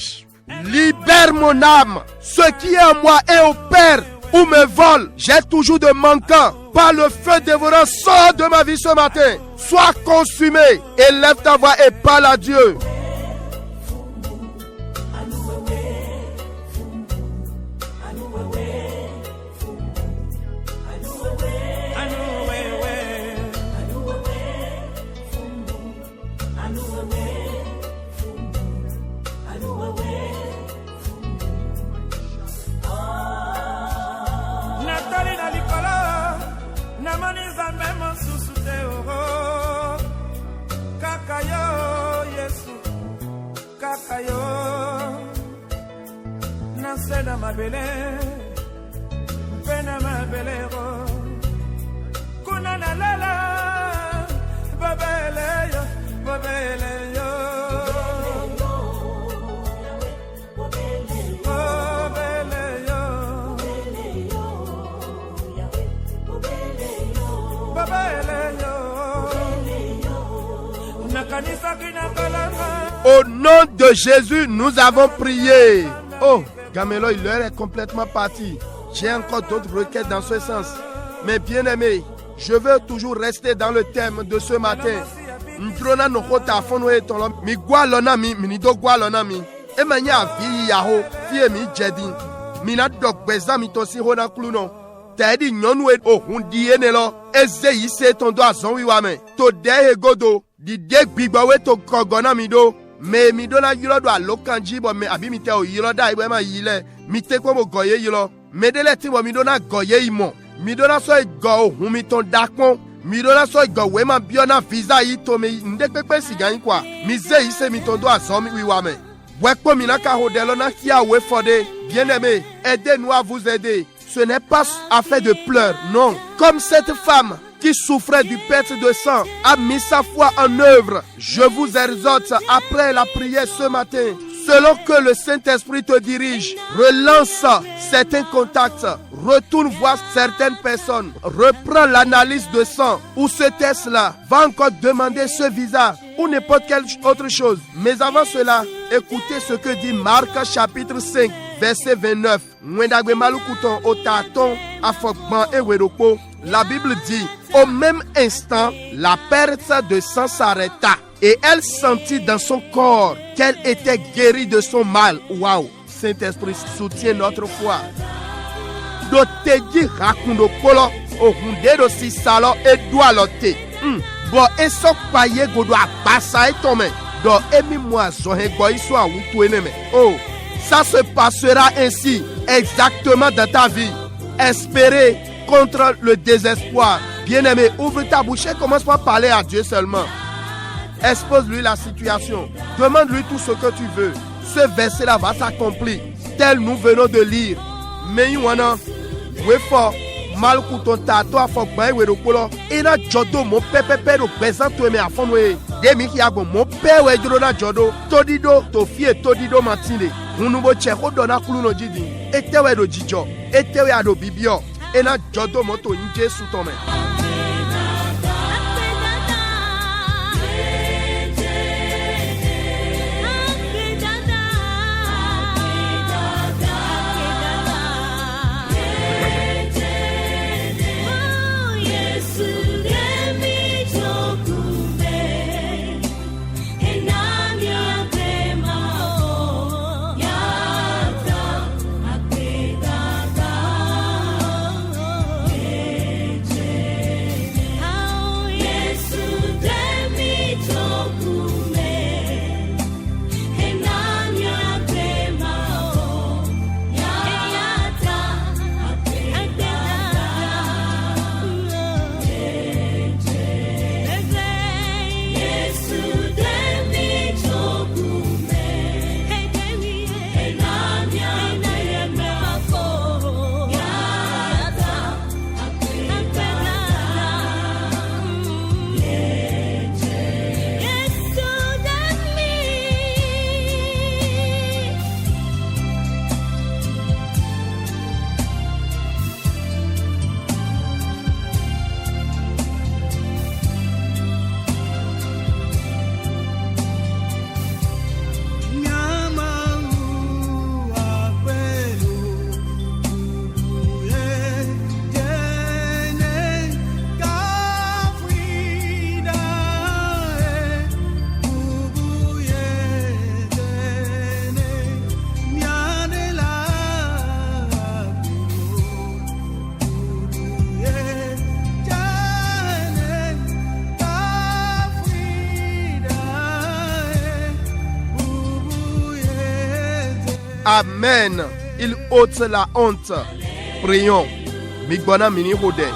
Libère mon âme. Ce qui est en moi et opère ou me vole, j'ai toujours de manquants. Par le feu dévorant, sors de ma vie ce matin. Sois consumé. Élève ta voix et parle à Dieu. Namani za memo susu te oro. Kaka mabele pena mabelero kuna na lala babele yo Au nom de Jésus, nous avons prié. Oh, Gamelo, l'heure est complètement partie. J'ai encore d'autres requêtes dans ce sens. Mais bien aimé, je veux toujours rester dans le thème de ce matin. Ntrona no kota fono etolo mi gwa lona mi do gwa lona mi. E manya vi yaho fie mi jedi. Mi na dok beza mi to si hona kluno. Tedi nyonu e o hundi enelo. Eze yise tondo azon wi wame. To de godo di de gbigba we to kogona mi do. Me mi do na yilo do alokanji bo me abi mi te o yilo da ibe ma yile. Mi te ko mo goye yilo. Me de le ti bo mi do na goye imo. Mi do na so e go hun mi ton dakpon. Mi do na so e go we ma biona visa yi to me ndekpepe sigan kwa. Mi ze yise mi ton do azon wi wame. Wekpo mi na ka hodelo na kia we fode. Bien-aimé, aidez-nous à vous aider. Ce n'est pas affaire de pleurs, non. Comme cette femme qui souffrait du perte de sang a mis sa foi en œuvre. Je vous exhorte, après la prière ce matin, selon que le Saint-Esprit te dirige, relance certains contacts, retourne voir certaines personnes, reprends l'analyse de sang ou ce test-là, va encore demander ce visa ou n'importe quelle autre chose. Mais avant cela, écoutez ce que dit Marc chapitre 5, verset 29. La Bible dit, au même instant, la perte de sang s'arrêta et elle sentit dans son corps qu'elle était guérie de son mal. Waouh! Saint-Esprit soutient notre foi. Doteji rakundo polo ohundedo si salo edua lote. Bo eso paye godo abasa etome. Do emi moi zohe goiso awutu eneme. Oh, ça se passera ainsi exactement dans ta vie. Espérer contre le désespoir. Bien-aimé, ouvre ta bouche et commence par parler à Dieu seulement. Expose-lui la situation. Demande-lui tout ce que tu veux. Ce verset-là va s'accomplir. Tel nous venons de lire. Mais wana, wefo, mal kouton tato afok bae we polo. Ina jodo mo pepepe do bezanto me afon we. Demi ki ago mo pe we joro na jodo. Todido to fie todido matine. Unubo cheko dona kulu no jidi. Etewe do jijo. Etewe ado bibio. Ina jodo moto inje sutome. Amen. Il ôte la honte. Prions. Migbona mini hode.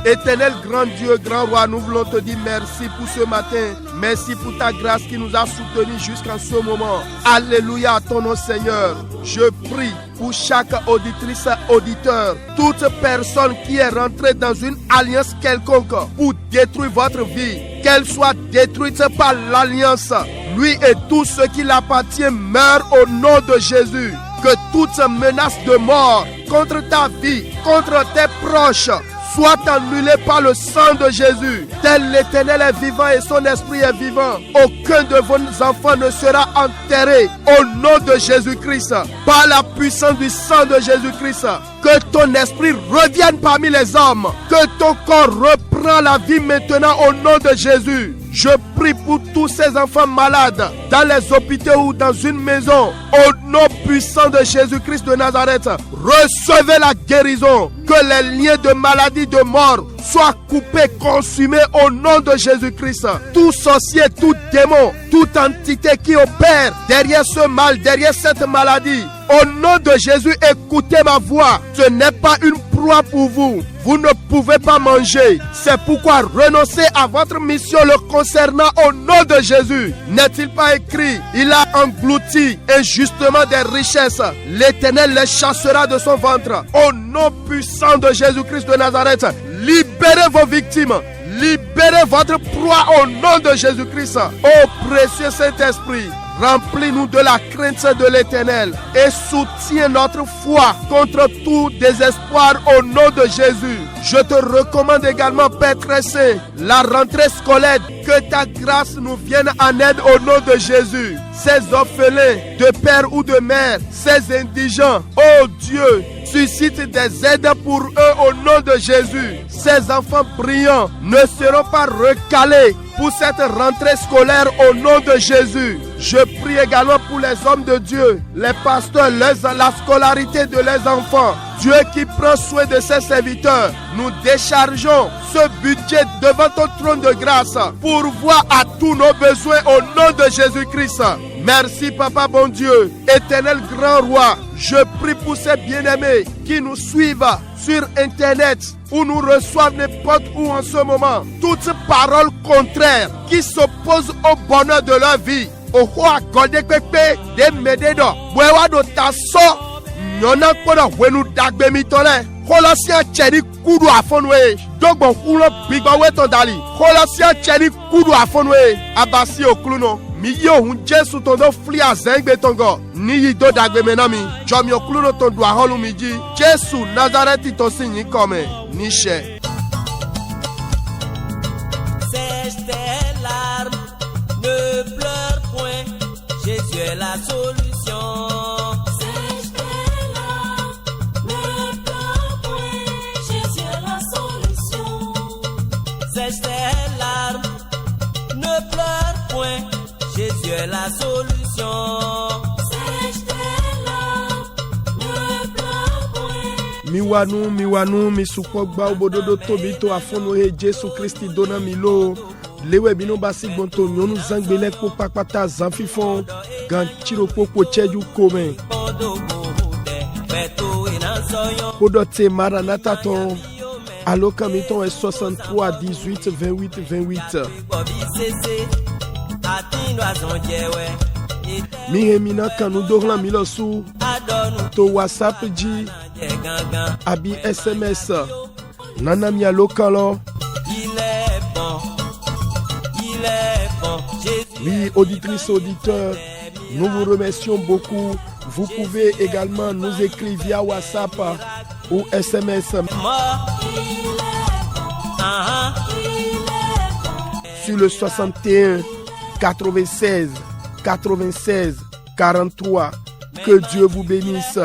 Éternel grand Dieu, grand roi, nous voulons te dire merci pour ce matin. Merci pour ta grâce qui nous a soutenus jusqu'en ce moment. Alléluia à ton nom Seigneur. Je prie pour chaque auditrice, auditeur, toute personne qui est rentrée dans une alliance quelconque pour détruire votre vie, qu'elle soit détruite par l'alliance. Lui et tous ceux qui l'appartiennent meurent au nom de Jésus. Que toute menace de mort contre ta vie, contre tes proches, soit annulée par le sang de Jésus. Tel l'Éternel est vivant et son esprit est vivant. Aucun de vos enfants ne sera enterré au nom de Jésus-Christ. Par la puissance du sang de Jésus-Christ. Que ton esprit revienne parmi les hommes. Que ton corps reprend la vie maintenant au nom de Jésus. Je prie pour tous ces enfants malades dans les hôpitaux ou dans une maison. Au nom puissant de Jésus-Christ de Nazareth, recevez la guérison. Que les liens de maladie, de mort soient coupés, consumés au nom de Jésus-Christ. Tout sorcier, tout démon, toute entité qui opère derrière ce mal, derrière cette maladie, au nom de Jésus, écoutez ma voix. Ce n'est pas une proie pour vous. Vous ne pouvez pas manger. C'est pourquoi renoncez à votre mission le concernant au nom de Jésus. N'est-il pas écrit? Il a englouti injustement des richesses. L'Éternel les chassera de son ventre. Au nom puissant de Jésus-Christ de Nazareth, libérez vos victimes. Libérez votre proie au nom de Jésus-Christ. Ô précieux Saint-Esprit, remplis-nous de la crainte de l'Éternel et soutiens notre foi contre tout désespoir au nom de Jésus. Je te recommande également, Père très saint, la rentrée scolaire. Que ta grâce nous vienne en aide au nom de Jésus. Ces orphelins de père ou de mère, ces indigents, oh Dieu, suscite des aides pour eux au nom de Jésus. Ces enfants brillants ne seront pas recalés pour cette rentrée scolaire au nom de Jésus. Je prie également pour les hommes de Dieu, les pasteurs, la scolarité de les enfants. Dieu qui prend soin de ses serviteurs, nous déchargeons ce budget devant ton trône de grâce pour voir à tous nos besoins au nom de Jésus-Christ. Merci Papa bon Dieu, éternel grand roi. Je prie pour ces bien-aimés qui nous suivent sur Internet ou nous reçoivent n'importe où en ce moment. Toute parole contraire qui s'oppose au bonheur de leur vie. Oho akode pepe de mededo. Bwewa do taso nyona koda wenu dagbe mitole. Holosia cheri kudu afonwe. Dogbo kulo bigba weto dali. Holosia cheri kudu afonwe. Abasi okluno. Mi yo hun Jesu tondo fli azengbe tongo. Ni yido dagbe menami. Jomi okluno tondo aholu miji. Jesu Nazareti to sinyi kome. Nishe. Sèche tes larmes, ne pleure point, Jésus est la solution. Sèche tes larmes, ne pleure point, Jésus est la solution. Sèche tes larmes, ne pleure point, Jésus est la solution. Sèche tes larmes, ne pleure point. Miwanu, misukogba obododo tobito afono he Jesu Christi dona milo. Lewe bino basi bonto nyonu zangbele ko pakpata zanfifon gan chiro popo cheju komen. Podote Maranatha ton allo kamiton est 63 18 28 28. Mihemina kanu dohla milosu to WhatsApp ji abi SMS nana mi allo kalo. Oui, auditrices, auditeurs, nous vous remercions beaucoup. Vous pouvez également nous écrire via WhatsApp ou SMS sur le 61 96 96 43. Que Dieu vous bénisse.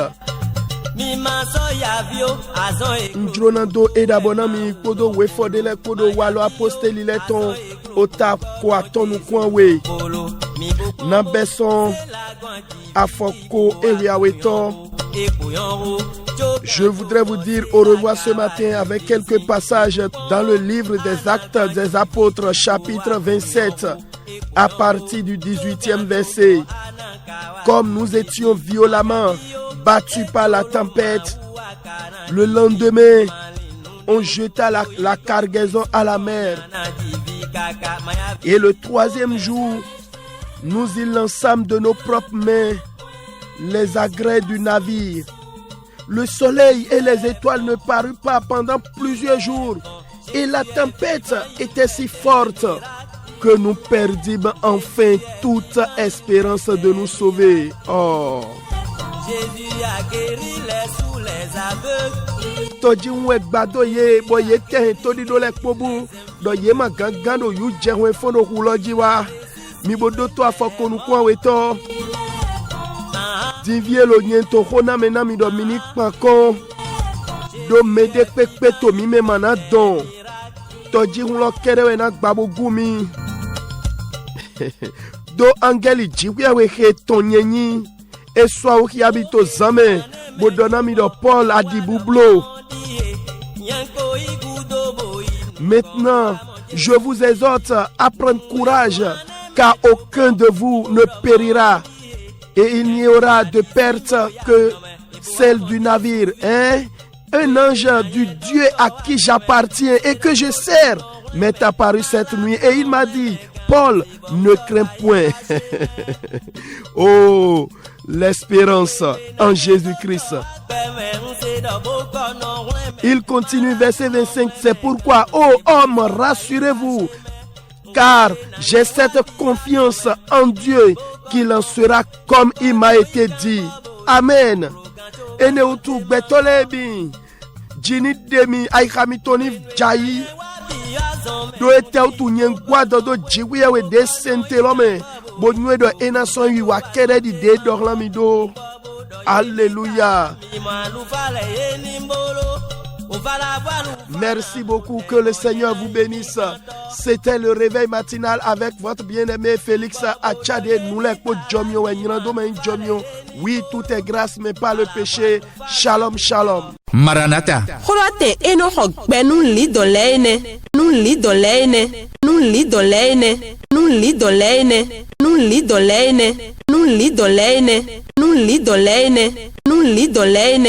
Ndronando edabonami kodo wefodele kodo walo aposteli leton ota kwa tonu kwanwe Nabeson afoko eriaweton. Je voudrais vous dire au revoir ce matin avec quelques passages dans le livre des Actes des Apôtres, chapitre 27, à partir du 18e verset. Comme nous étions violemment battus par la tempête, le lendemain, on jeta la cargaison à la mer. Et le 3e jour, nous y lançâmes de nos propres mains les agrès du navire. Le soleil et les étoiles ne parurent pas pendant plusieurs jours, et la tempête était si forte que nous perdîmes enfin toute espérance de nous sauver. Oh! Jésus a guéri les sourds, les aveugles. Todi unwe gbado ye boye te todi do le kpobu do ye ma gangan do yu je wen fono kuloji wa mi bodo to afokonu kwa weto divie lo nyento khona mena mi do mini pankon do mede pepe to mi me mana don todi unlo kere na gbabo gumi do angeli jiwe we he tonyenyi et soit où qui habite aux amis, Bodonami de Paul a dit Boublo. Maintenant, je vous exhorte à prendre courage, car aucun de vous ne périra, et il n'y aura de perte que celle du navire. Hein? Un ange du Dieu à qui j'appartiens et que je sers m'est apparu cette nuit, et il m'a dit, Paul, ne crains point. Oh, l'espérance en Jésus-Christ. Il continue, verset 25, c'est pourquoi, ô homme, rassurez-vous, car j'ai cette confiance en Dieu qu'il en sera comme il m'a été dit. Amen. Eneutu betolebi, jinit demi aikamitoni jayi, do etel tu nyengwa do jiwe we de sentelome. Bonne de enason yu wa kere di de dorlamido. Alléluia. Merci beaucoup, que le Seigneur vous bénisse. C'était le réveil matinal avec votre bien-aimé Félix Achade Noulekpo Djomio et Niradomen Djomio. Oui, tout est grâce mais pas le péché. Shalom, shalom. Maranatha. Kholote eno hokbe nun li doleine. Nun li doleine. Nun li doleine. Nun li doleine. Nun li doleine. Nun li doleine. Nun li doleine. Nun li doleine.